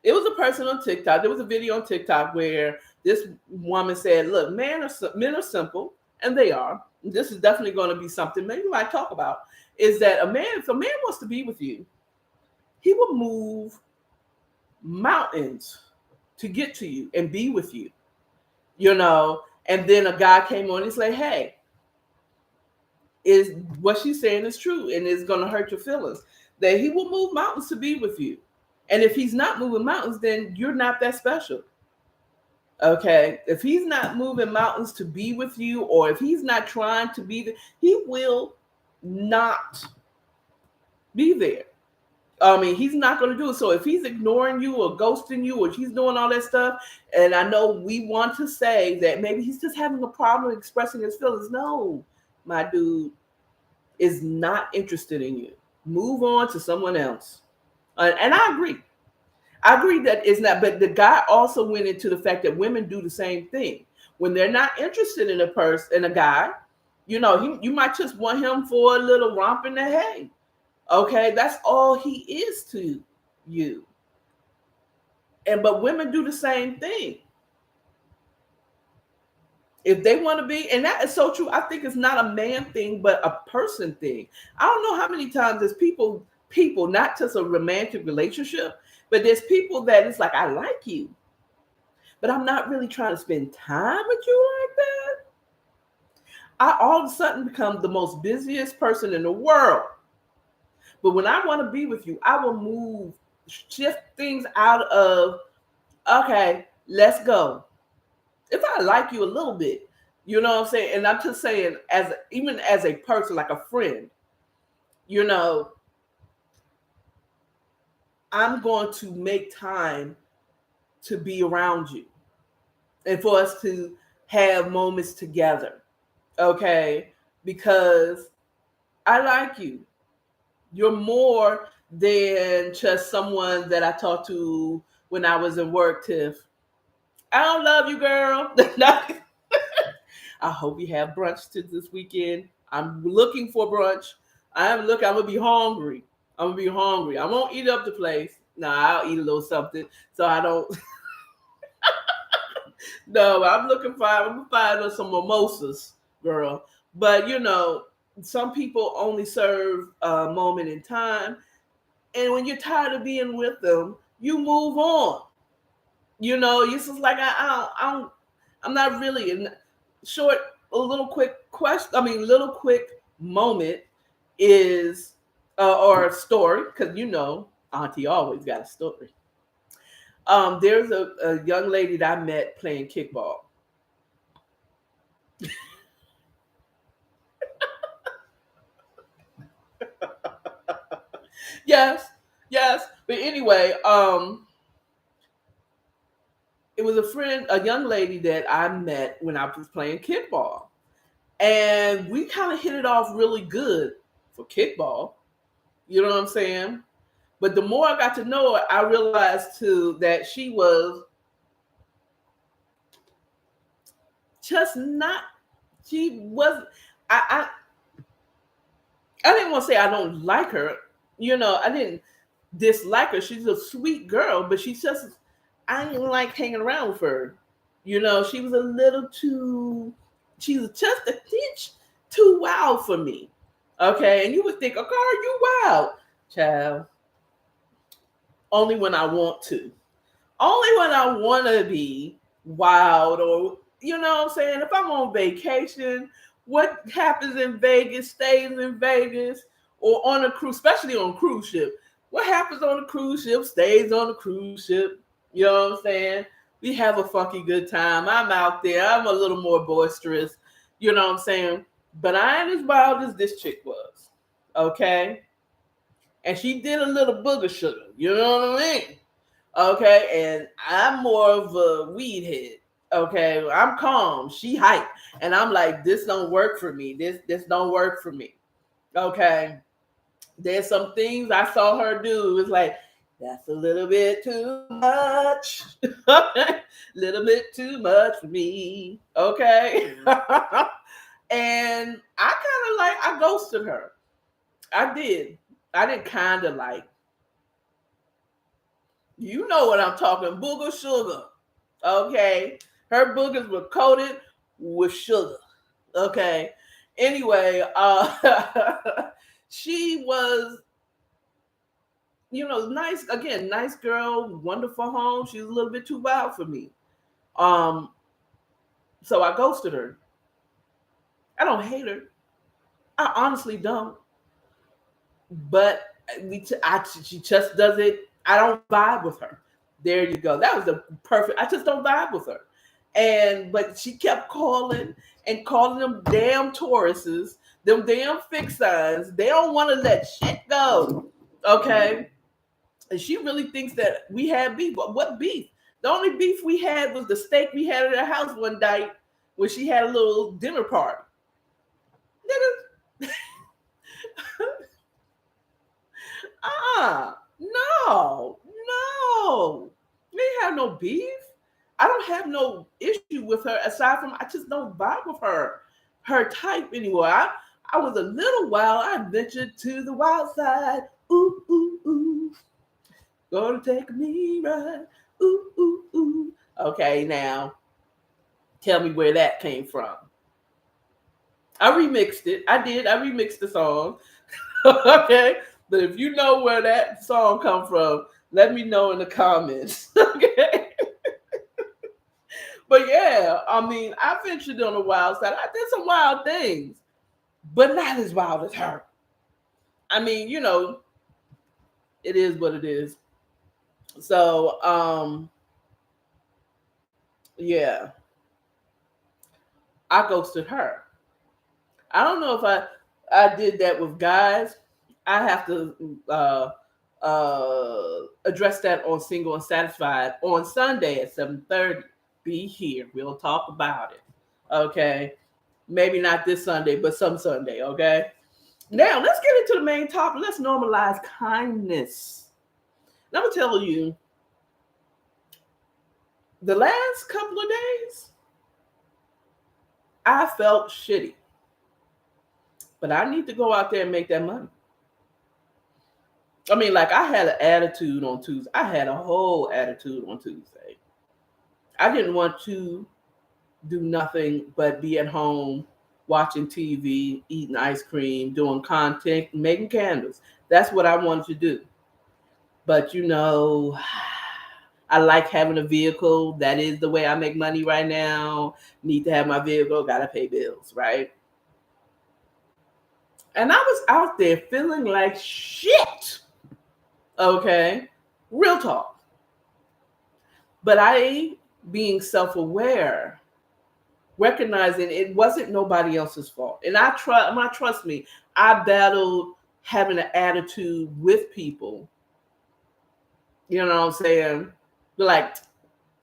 It was a person on TikTok. There was a video on TikTok where this woman said, look, men are simple, and they are. This is definitely going to be something maybe we might talk about, is that if a man wants to be with you, he will move mountains to get to you and be with you, and then a guy came on and he's like, hey, is what she's saying is true, and it's going to hurt your feelings, that he will move mountains to be with you. And if he's not moving mountains, then you're not that special. Okay? If he's not moving mountains to be with you, or if he's not trying to be there, he will not be there. I mean, he's not going to do it. So if he's ignoring you or ghosting you, or he's doing all that stuff, and I know we want to say that maybe he's just having a problem expressing his feelings. No, my dude is not interested in you. Move on to someone else. And I agree. I agree that it's not, but the guy also went into the fact that women do the same thing. When they're not interested in a guy, you might just want him for a little romp in the hay. Okay, that's all he is to you. But women do the same thing. If they want to be, and that is so true. I think it's not a man thing, but a person thing. I don't know how many times there's people, not just a romantic relationship, but there's people that it's like, I like you, but I'm not really trying to spend time with you like that. I all of a sudden become the most busiest person in the world. But when I want to be with you, I will shift things out of, okay, let's go. If I like you a little bit, you know what I'm saying? And I'm just saying, even as a person, like a friend, I'm going to make time to be around you and for us to have moments together. Okay? Because I like you. You're more than just someone that I talked to when I was at work, Tiff. I don't love you, girl. I hope you have brunch this weekend. I'm looking for brunch. I'm looking. I'm gonna be hungry. I'm gonna be hungry. I won't eat up the place. No, I'll eat a little something so I don't. No, I'm looking for. I'm gonna find us some mimosas, girl. But some people only serve a moment in time, and when you're tired of being with them, you move on. It's just like I'm not really in short. A little quick question. I mean, little quick moment is or a story because Auntie always got a story. There's a young lady that I met playing kickball. Yes, yes. But anyway, it was a young lady that I met when I was playing kickball. And we kind of hit it off really good for kickball. You know what I'm saying? But the more I got to know her, I realized too that she was just not. She was. I didn't want to say I don't like her. I didn't dislike her. She's a sweet girl, but she's just. I didn't like hanging around with her. She was a little too. She was just a tinge too wild for me. Okay, and you would think, okay, are you wild, child? Only when I want to. Only when I want to be wild, or what I'm saying. If I'm on vacation, what happens in Vegas stays in Vegas, or on a cruise, especially on a cruise ship. What happens on a cruise ship stays on a cruise ship. You know what I'm saying? We have a funky good time. I'm out there. I'm a little more boisterous. You know what I'm saying? But I ain't as wild as this chick was. Okay? And she did a little booger sugar. You know what I mean? Okay, and I'm more of a weed head. Okay, I'm calm. She hype, and I'm like, this don't work for me. This don't work for me. Okay, there's some things I saw her do. It's like that's a little bit too much. Little bit too much for me. Okay, and I kind of like I ghosted her. I did. I didn't kind of like. You know what I'm talking, booger sugar. Okay. Her boogers were coated with sugar. Okay. Anyway, she was, nice, again, nice girl, wonderful home. She was a little bit too wild for me. Um, so I ghosted her. I don't hate her. I honestly don't. But she just doesn't. I don't vibe with her. There you go. That was the perfect. I just don't vibe with her. But she kept calling and calling them damn Tauruses, them damn fixed signs. They don't want to let shit go. Okay. And she really thinks that we had beef. But what beef? The only beef we had was the steak we had at her house one night when she had a little dinner party. Nigga. No, no. We ain't have no beef. I don't have no issue with her aside from I just don't vibe with her type anymore. I was a little wild. I ventured to the wild side. Ooh, ooh, ooh. Gonna take me right. Ooh, ooh, ooh. Okay, now tell me where that came from. I remixed it. I did. I remixed the song. Okay. But if you know where that song come from, let me know in the comments. Okay. But yeah, I mean, I ventured on the wild side. I did some wild things, but not as wild as her. I mean, it is what it is. So, yeah, I ghosted her. I don't know if I did that with guys. I have to address that on Single and Satisfied on Sunday at 7:30. Be here. We'll talk about it. Okay. Maybe not this Sunday, but some Sunday. Okay. Now let's get into the main topic. Let's normalize kindness. Now, I'm gonna tell you, the last couple of days, I felt shitty. But I need to go out there and make that money. I mean, like, I had an attitude on Tuesday. I had a whole attitude on Tuesday. I didn't want to do nothing but be at home watching TV, eating ice cream, doing content, making candles. That's what I wanted to do. But I like having a vehicle. That is the way I make money right now. Need to have my vehicle, gotta pay bills, right? And I was out there feeling like shit. Okay? Real talk. But I, being self-aware, recognizing it wasn't nobody else's fault. And trust me, I battled having an attitude with people. You know what I'm saying? They're like,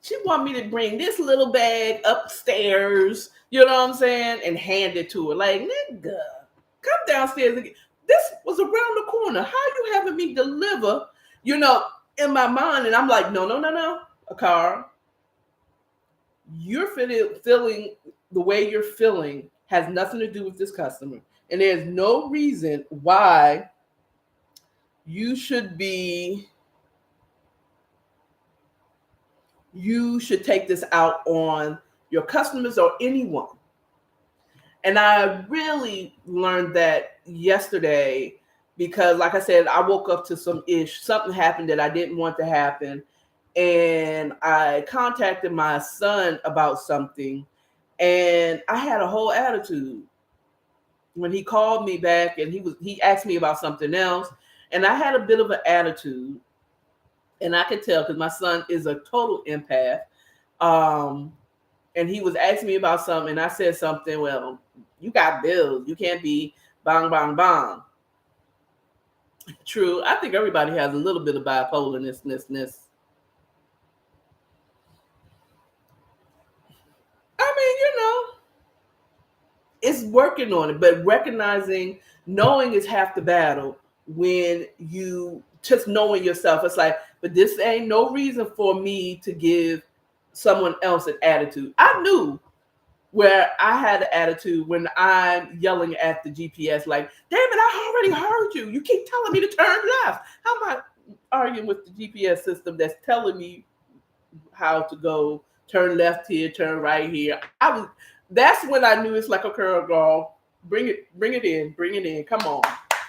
she want me to bring this little bag upstairs, you know what I'm saying, and hand it to her. Like, nigga, come downstairs again. This was around the corner. How you having me deliver, in my mind? And I'm like, no, Akara. You're feeling the way you're feeling has nothing to do with this customer. And there's no reason why you should take this out on your customers or anyone. And I really learned that yesterday because, like I said, I woke up to something happened that I didn't want to happen. And I contacted my son about something, and I had a whole attitude when he called me back, and he asked me about something else, and I had a bit of an attitude, and I could tell because my son is a total empath. And he was asking me about something, and I said something. Well, you got bills. You can't be bang, bang, bang. True. I think everybody has a little bit of bipolarness. I mean, it's working on it, but knowing is half the battle. When you just knowing yourself, it's like, but this ain't no reason for me to give someone else an attitude. I knew where I had an attitude when I'm yelling at the GPS, like, damn it, I already heard you. You keep telling me to turn left. How am I arguing with the GPS system that's telling me how to go? Turn left here, turn right here. That's when I knew it's like, okay, girl, bring it in. Come on,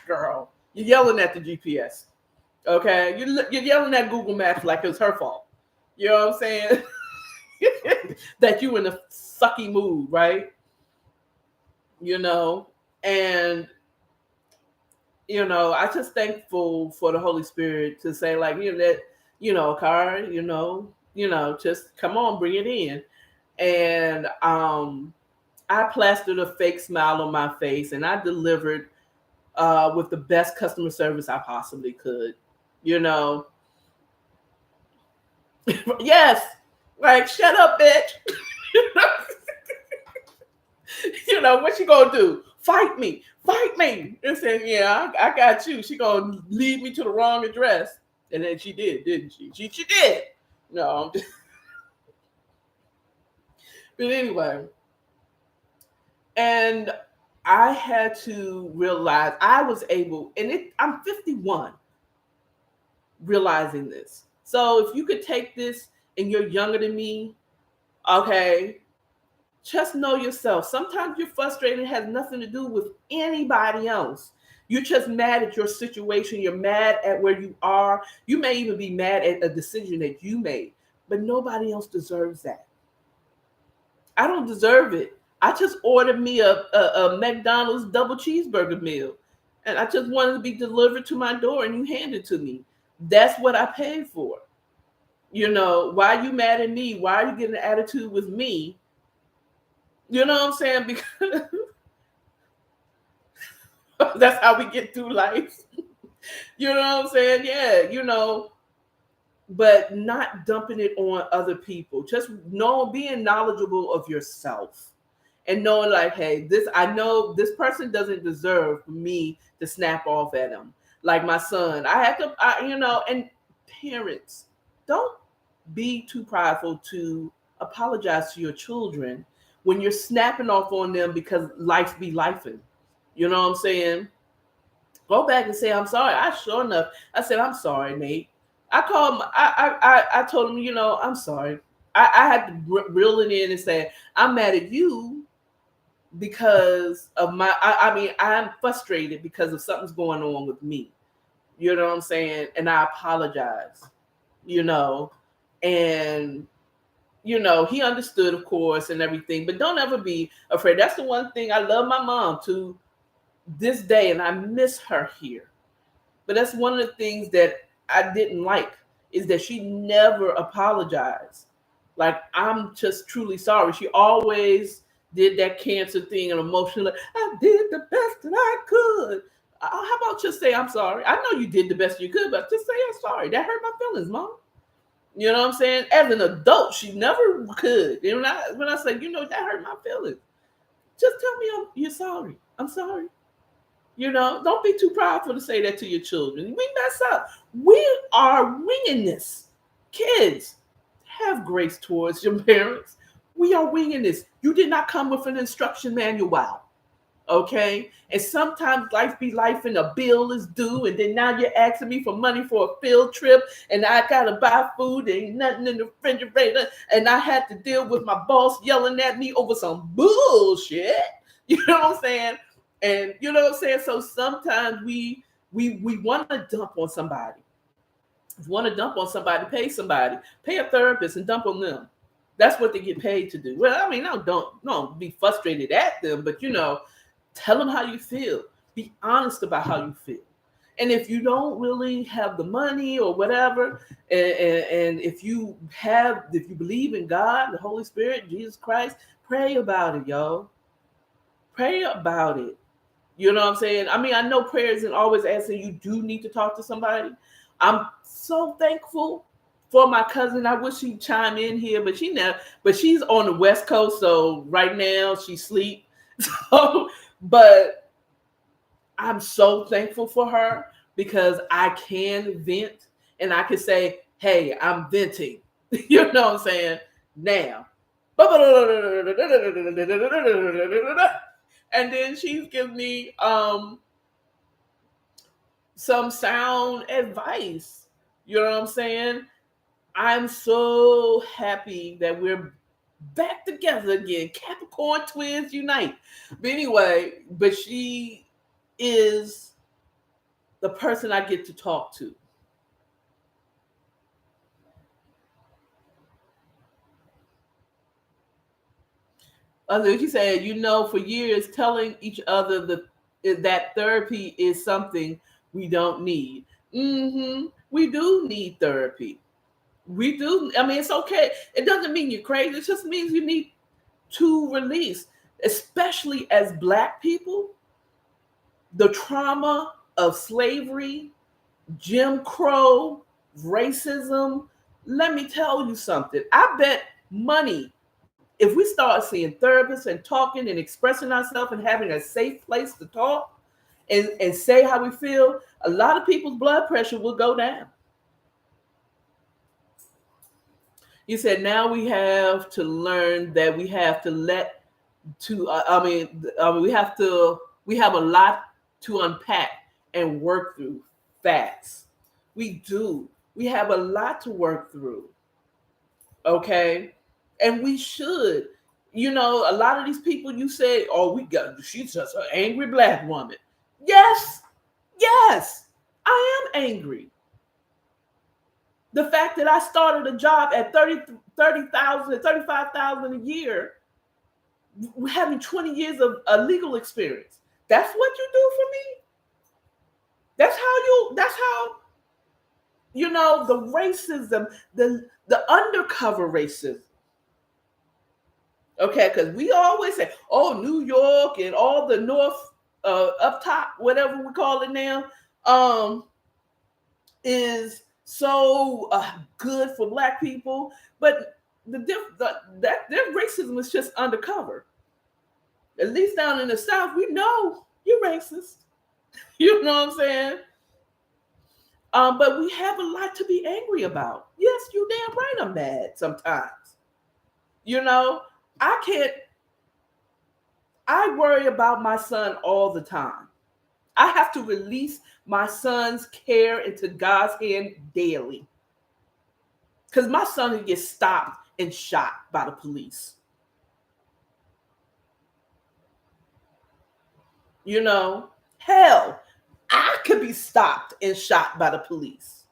girl. You're yelling at the GPS. Okay? You're yelling at Google Maps like it was her fault. You know what I'm saying? That you in a sucky mood, right? And I just thankful for the Holy Spirit to say, like, Car, just come on, bring it in. And I plastered a fake smile on my face, and I delivered with the best customer service I possibly could. Yes, like, shut up, bitch. What she gonna do? Fight me. And said, yeah, I got you. She gonna lead me to the wrong address. And then she did, didn't she? She did. No. But anyway. And I had to realize I was able, I'm 51, realizing this. So if you could take this and you're younger than me, okay, just know yourself. Sometimes you're frustrated. It has nothing to do with anybody else. You're just mad at your situation. You're mad at where you are. You may even be mad at a decision that you made, but nobody else deserves that. I don't deserve it. I just ordered me a McDonald's double cheeseburger meal, and I just wanted to be delivered to my door, and you handed it to me. That's what I paid for. Why are you mad at me? Why are you getting an attitude with me? You know what I'm saying? Because that's how we get through life. You know what I'm saying? Yeah, but not dumping it on other people. Just being knowledgeable of yourself and knowing like, hey, I know this person doesn't deserve me to snap off at him. Like my son, I have to, and parents, don't be too prideful to apologize to your children when you're snapping off on them because life be lifing. You know what I'm saying? Go back and say I'm sorry. I said I'm sorry, Nate. I called. I told him, I'm sorry. I had to reel it in and say I'm mad at you because of I mean, I'm frustrated because of something's going on with me. You know what I'm saying? And I apologize. You know, and he understood, of course, and everything. But don't ever be afraid. That's the one thing I love my mom to this day, and I miss her here. But that's one of the things that I didn't like is that she never apologized. Like, I'm just truly sorry. She always did that cancer thing and emotional. I did the best that I could. How about just say I'm sorry? I know you did the best you could, but just say I'm sorry. That hurt my feelings, Mom. You know what I'm saying? As an adult, she never could. And when I say, that hurt my feelings, just tell me you're sorry. I'm sorry. Don't be too prideful to say that to your children. We mess up. We are winging this. Kids, have grace towards your parents. We are winging this. You did not come with an instruction manual. Okay? And sometimes life be life and a bill is due, and then now you're asking me for money for a field trip, and I gotta buy food, ain't nothing in the refrigerator, and I had to deal with my boss yelling at me over some bullshit. You know what I'm saying? And you know what I'm saying? So sometimes we want to dump on somebody. If you want to dump on somebody, pay a therapist and dump on them. That's what they get paid to do. Well, I mean, don't be frustrated at them, but tell them how you feel. Be honest about how you feel. And if you don't really have the money or whatever, and if you believe in God, the Holy Spirit, Jesus Christ, pray about it, y'all. Pray about it. You know what I'm saying? I mean, I know prayer isn't always answering. You do need to talk to somebody. I'm so thankful for my cousin. I wish she'd chime in here, but she's on the West Coast, so right now she's asleep. So, but I'm so thankful for her because I can vent and I can say, hey, I'm venting. You know what I'm saying? Now. And then she's giving me some sound advice. You know what I'm saying? I'm so happy that we're back together again. Capricorn twins unite. But anyway, she is the person I get to talk to. She said, for years telling each other that therapy is something we don't need. We do need therapy. We do. I mean, it's okay. It doesn't mean you're crazy. It just means you need to release, especially as Black people, the trauma of slavery, Jim Crow, racism. Let me tell you something. I bet money, if we start seeing therapists and talking and expressing ourselves and having a safe place to talk and say how we feel, a lot of people's blood pressure will go down. You said now we have to learn that we have to we have a lot to unpack and work through. Facts. We do. We have a lot to work through. Okay? And we should. A lot of these people you say, oh, she's just an angry Black woman. Yes. I am angry. The fact that I started a job at 30,000, 35,000 a year, having 20 years of legal experience. That's what you do for me. That's how the racism, the undercover racism. Okay, because we always say, oh, New York and all the North up top, whatever we call it now. is so good for Black people, but that racism is just undercover. At least down in the South, we know you're racist. You know what I'm saying? But we have a lot to be angry about. Yes, you damn right I'm mad sometimes. You know, I worry about my son all the time. I have to release my son's care into God's hand daily. Because my son can get stopped and shot by the police. You know, hell, I could be stopped and shot by the police.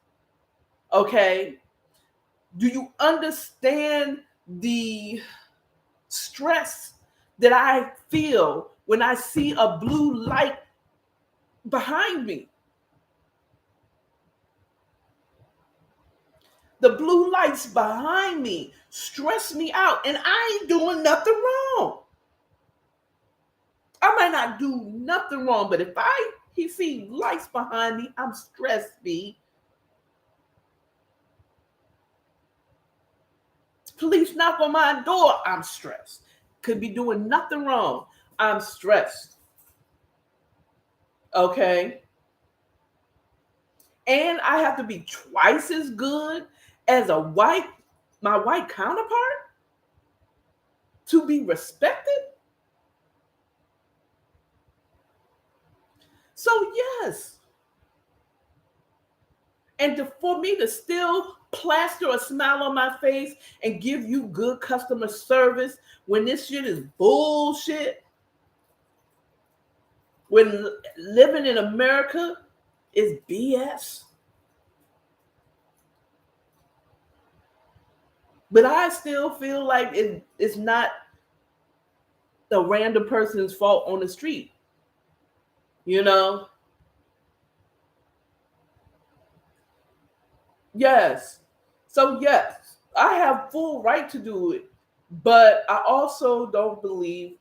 Okay? Do you understand the stress that I feel when I see a blue light behind me? The blue lights behind me stress me out, and I ain't doing nothing wrong. I might not do nothing wrong, but if he see lights behind me, I'm stressed, B. Police knock on my door, I'm stressed. Could be doing nothing wrong, I'm stressed. Okay? And I have to be twice as good as my white counterpart to be respected. So yes. And for me to still plaster a smile on my face and give you good customer service when this shit is bullshit, when living in America is BS. But I still feel like it's not the random person's fault on the street. You know? Yes. So yes, I have full right to do it. But I also don't believe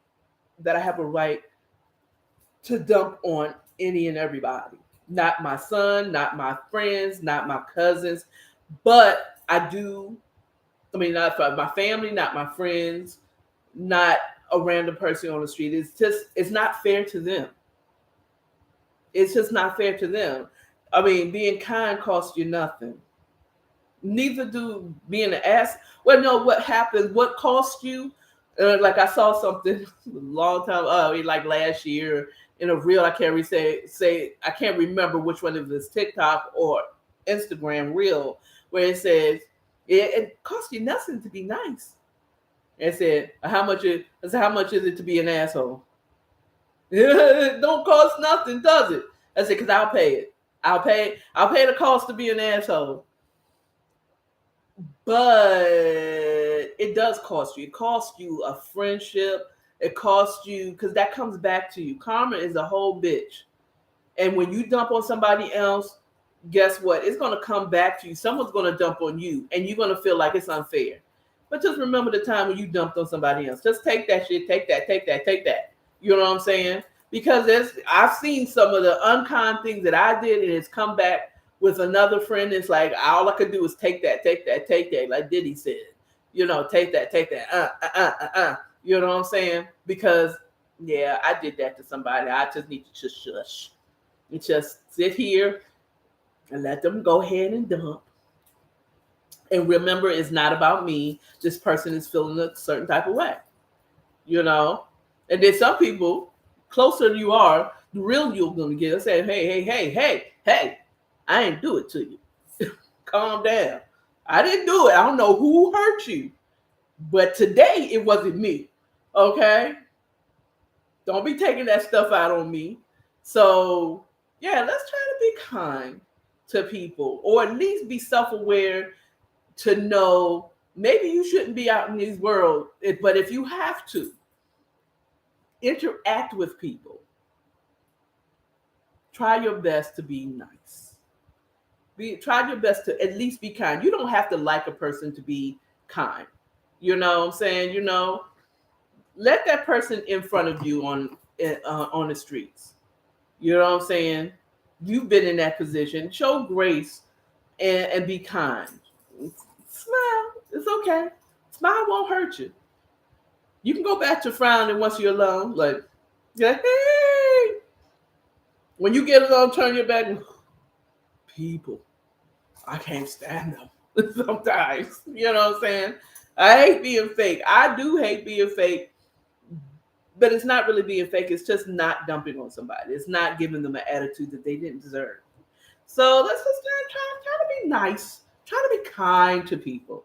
that I have a right to dump on any and everybody. Not my son, not my friends, not my cousins. But not for my family, not my friends, not a random person on the street. It's not fair to them. It's just not fair to them. I mean, being kind costs you nothing. Neither do being an ass. Well, no, what happens, what costs you? Like I saw something a long time, like last year in a reel. I can't say I can't remember which one of this TikTok or Instagram reel where it says it costs you nothing to be nice. It said how much is it to be an asshole? It don't cost nothing, does it? I said because I'll pay it. I'll pay the cost to be an asshole. But it does cost you. It costs you a friendship. It costs you, because that comes back to you. Karma is a whole bitch. And when you dump on somebody else, guess what? It's going to come back to you. Someone's going to dump on you, and you're going to feel like it's unfair. But just remember the time when you dumped on somebody else. Just take that shit. Take that. You know what I'm saying? Because I've seen some of the unkind things that I did, and it's come back with another friend. It's like all I could do is take that, like Diddy said. You know, take that. You know what I'm saying? Because yeah, I did that to somebody. I just need to just shush. And just sit here and let them go ahead and dump. And remember, it's not about me. This person is feeling a certain type of way. You know? And then some people, closer you are, the real you're gonna get say, hey, I ain't do it to you. Calm down. I didn't do it. I don't know who hurt you. But today it wasn't me. Okay? Don't be taking that stuff out on me. So yeah, let's try to be kind to people, or at least be self-aware to know maybe you shouldn't be out in this world, but if you have to interact with people, try your best to be nice. Try your best to at least be kind. You don't have to like a person to be kind. You know what I'm saying? You know, let that person in front of you on the streets. You know what I'm saying? You've been in that position. Show grace and be kind. Smile. It's okay. Smile won't hurt you. You can go back to frowning once you're alone. Like, yeah, hey. When you get alone, turn your back. People, I can't stand them sometimes. You know what I'm saying? I hate being fake. I do hate being fake, but it's not really being fake. It's just not dumping on somebody. It's not giving them an attitude that they didn't deserve. So let's just try to be nice. Try to be kind to people.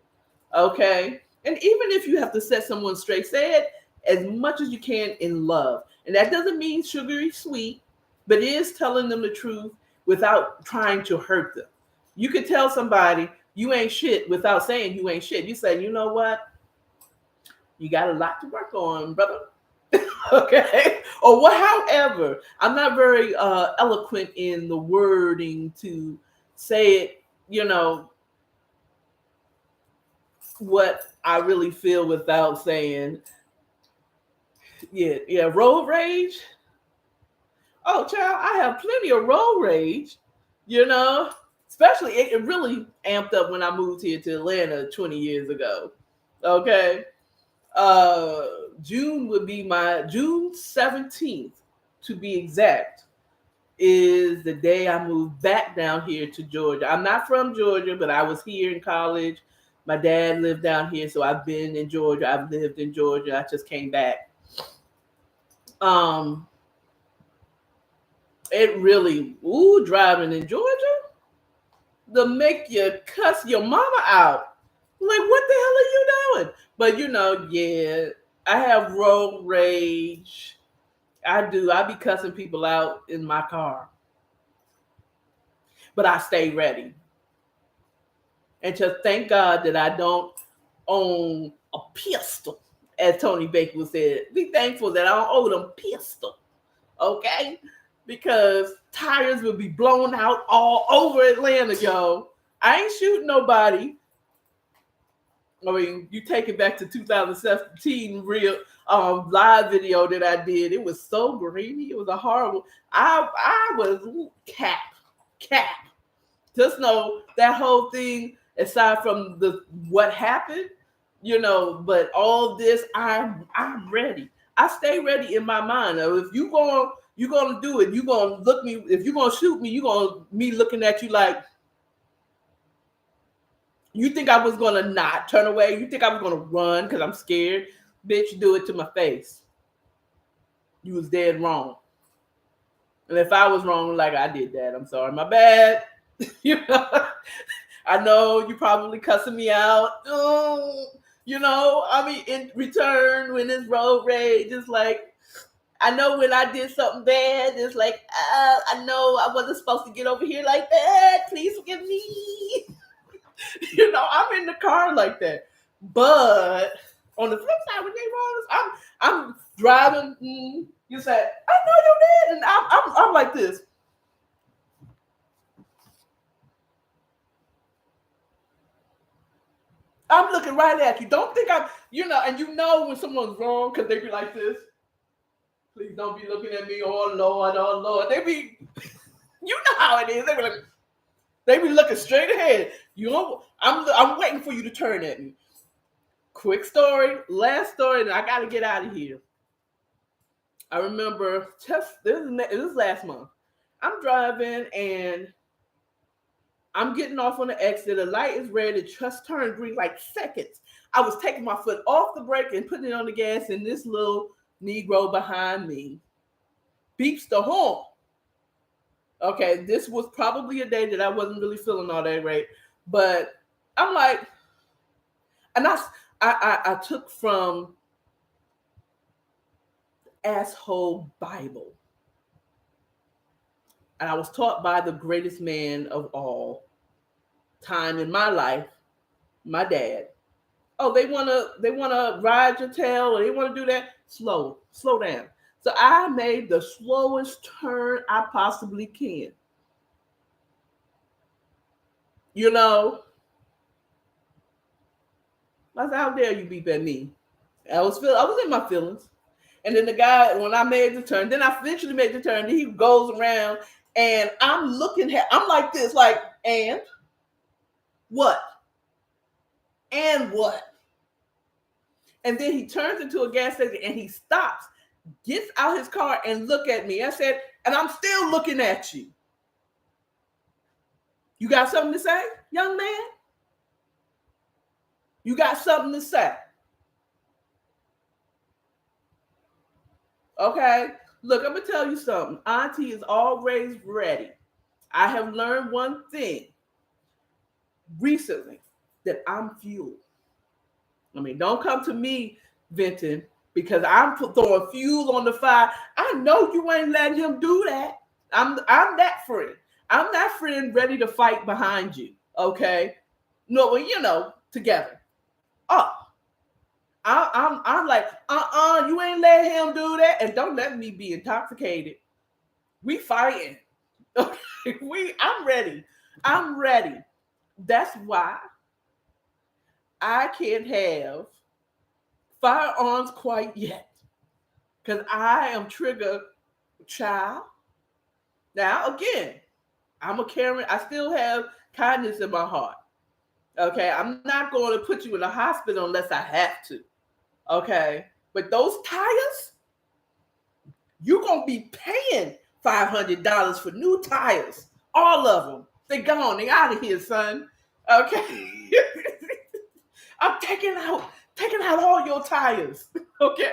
Okay? And even if you have to set someone straight, say it as much as you can in love. And that doesn't mean sugary sweet, but it is telling them the truth without trying to hurt them. You could tell somebody you ain't shit without saying you ain't shit. You say, you know what? You got a lot to work on, brother. Okay. Or what, however, I'm not very eloquent in the wording to say it, you know, what I really feel without saying, yeah, road rage. Oh, child, I have plenty of road rage, you know, especially it really amped up when I moved here to Atlanta 20 years ago. Okay. June would be June 17th, to be exact, is the day I moved back down here to Georgia. I'm not from Georgia, but I was here in college. My dad lived down here, so I've been in Georgia. I've lived in Georgia. I just came back. It really, driving in Georgia, to make you cuss your mama out. Like, what the hell are you doing? But yeah, I have road rage. I do. I be cussing people out in my car. But I stay ready. And just thank God that I don't own a pistol, as Tony Baker said. Be thankful that I don't own a pistol. Okay? Because tires will be blown out all over Atlanta, yo. I ain't shooting nobody. I mean, you take it back to 2017 real live video that I did. It was so grainy. It was a horrible. I was cap. Just know that whole thing, aside from what happened, but all this, I'm ready. I stay ready in my mind. Now, if you're gonna do it, you're gonna look me. If you're gonna shoot me, you're gonna me looking at you like. You think I was gonna not turn away? You think I was gonna run because I'm scared? Bitch, do it to my face. You was dead wrong. And if I was wrong, like I did that, I'm sorry, my bad. I know you probably cussing me out. In return, when it's road rage, it's like, I know when I did something bad, it's like, I know I wasn't supposed to get over here like that. Please forgive me. I'm in the car like that. But on the flip side, when they wrong, I'm driving. You said, I know you did, and I'm like this. I'm looking right at you. Don't think I'm, and when someone's wrong because they be like this. Please don't be looking at me. Oh Lord. They be, how it is. They be looking straight ahead. I'm waiting for you to turn at me. Quick story, last story, and I got to get out of here. I remember this was last month. I'm driving and I'm getting off on the exit. The light is red. It just turned green like seconds. I was taking my foot off the brake and putting it on the gas, and this little Negro behind me beeps the horn. Okay, this was probably a day that I wasn't really feeling all that great, but I'm like, and I took from Asshole Bible, and I was taught by the greatest man of all time in my life, my dad. Oh, they wanna ride your tail, or they wanna do that. Slow down. So I made the slowest turn I possibly can. I said, how dare you beep at me? I was in my feelings. And then the guy, when I made the turn, then I eventually made the turn, then he goes around and I'm looking at, I'm like this, like, and What? And what? And then he turns into a gas station and he stops, gets out his car and look at me. I said, and I'm still looking at you. You got something to say, young man? You got something to say? Okay? Look, I'm going to tell you something. Auntie is always ready. I have learned one thing recently, that I'm fuel. I mean, don't come to me venting because I'm throwing fuel on the fire. I know you ain't letting him do that. I'm that friend. I'm that friend ready to fight behind you. Okay? No, well, you know, together. Oh, I'm like, you ain't let him do that, and don't let me be intoxicated. We fighting. Okay, I'm ready. I'm ready. That's why I can't have firearms quite yet, because I am trigger child. Now again, I'm a Karen. I still have kindness in my heart. Okay, I'm not going to put you in the hospital unless I have to. Okay, but those tires, you're gonna be paying $500 for new tires. All of them. They gone. They out of here, son. Okay. I'm taking out all your tires. Okay?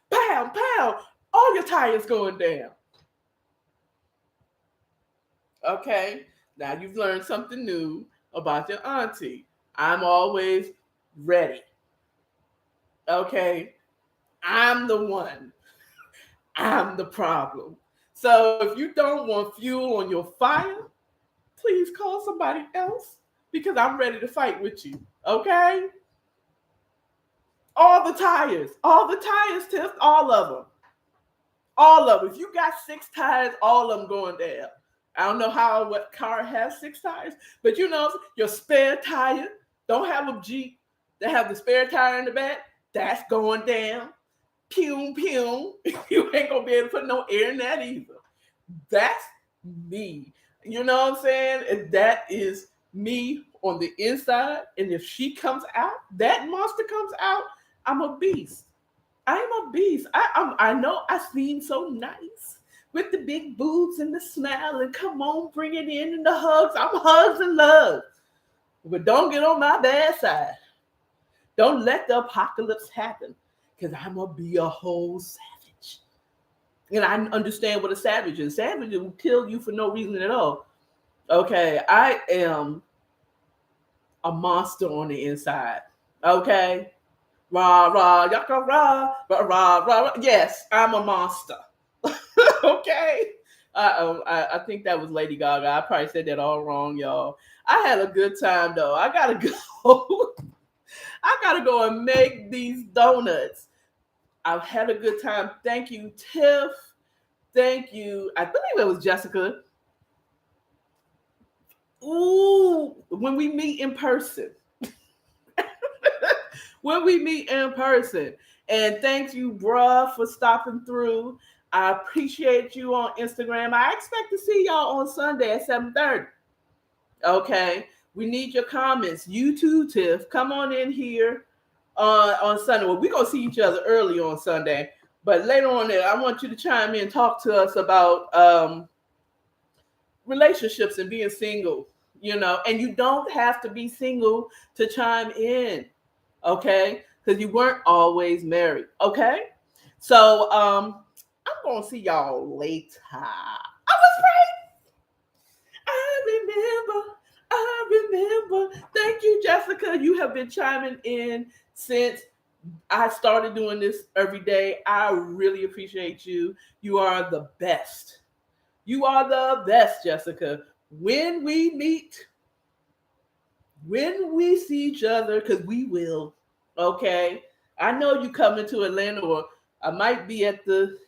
Pow, pow. All your tires going down. Okay? Now you've learned something new about your auntie. I'm always ready. Okay? I'm the one. I'm the problem. So if you don't want fuel on your fire, please call somebody else because I'm ready to fight with you. Okay? All the tires, Tiff, all of them. All of them. If you got 6 tires, all of them going down. I don't know what car has 6 tires, but you know, your spare tire, don't have a Jeep that have the spare tire in the back, that's going down. Pew, pew. You ain't gonna be able to put no air in that either. That's me. You know what I'm saying? And that is me on the inside. And if she comes out, that monster comes out, I'm a beast. I'm a beast. I know I seem so nice with the big boobs and the smile and come on, bring it in and the hugs. I'm hugs and love. But don't get on my bad side. Don't let the apocalypse happen because I'm going to be a whole savage. And I understand what a savage is. Savage will kill you for no reason at all. Okay, I am a monster on the inside. Okay? Rah, rah, yaka, rah, rah, rah, rah. Yes, I'm a monster. Okay? I think that was Lady Gaga. I probably said that all wrong, y'all. I had a good time, though. I got to go. I got to go and make these donuts. I've had a good time. Thank you, Tiff. Thank you. I believe it was Jessica. Ooh, when we meet in person. When we meet in person. And thank you, bruh, for stopping through. I appreciate you on Instagram. I expect to see y'all on Sunday at 7:30. Okay. We need your comments. You too, Tiff. Come on in here on Sunday. Well, we're going to see each other early on Sunday. But later on there, I want you to chime in and talk to us about relationships and being single, you know. And you don't have to be single to chime in, okay? Because you weren't always married, okay? So I'm going to see y'all later. I was right. I remember. Thank you, Jessica. You have been chiming in since I started doing this every day. I really appreciate you. You are the best. You are the best, Jessica. When we meet, when we see each other, because we will, okay? I know you coming to Atlanta, or I might be at the.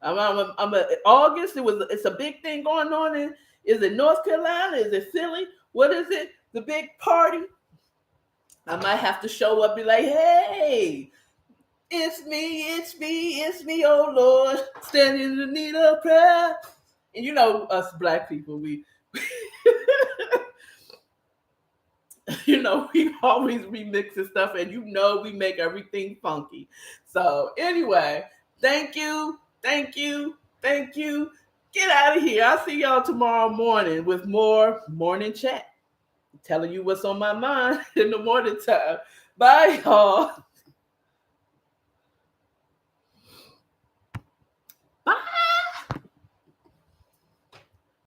I'm August. It's a big thing going on in. Is it North Carolina? Is it Philly? What is it? The big party? I might have to show up and be like, hey, it's me, oh Lord, standing in the need of prayer. And you know us black people, we You know, we always remixing stuff, and you know we make everything funky. So anyway, thank you, thank you, thank you. Get out of here. I'll see y'all tomorrow morning with more morning chat. Telling you what's on my mind in the morning time. Bye, y'all.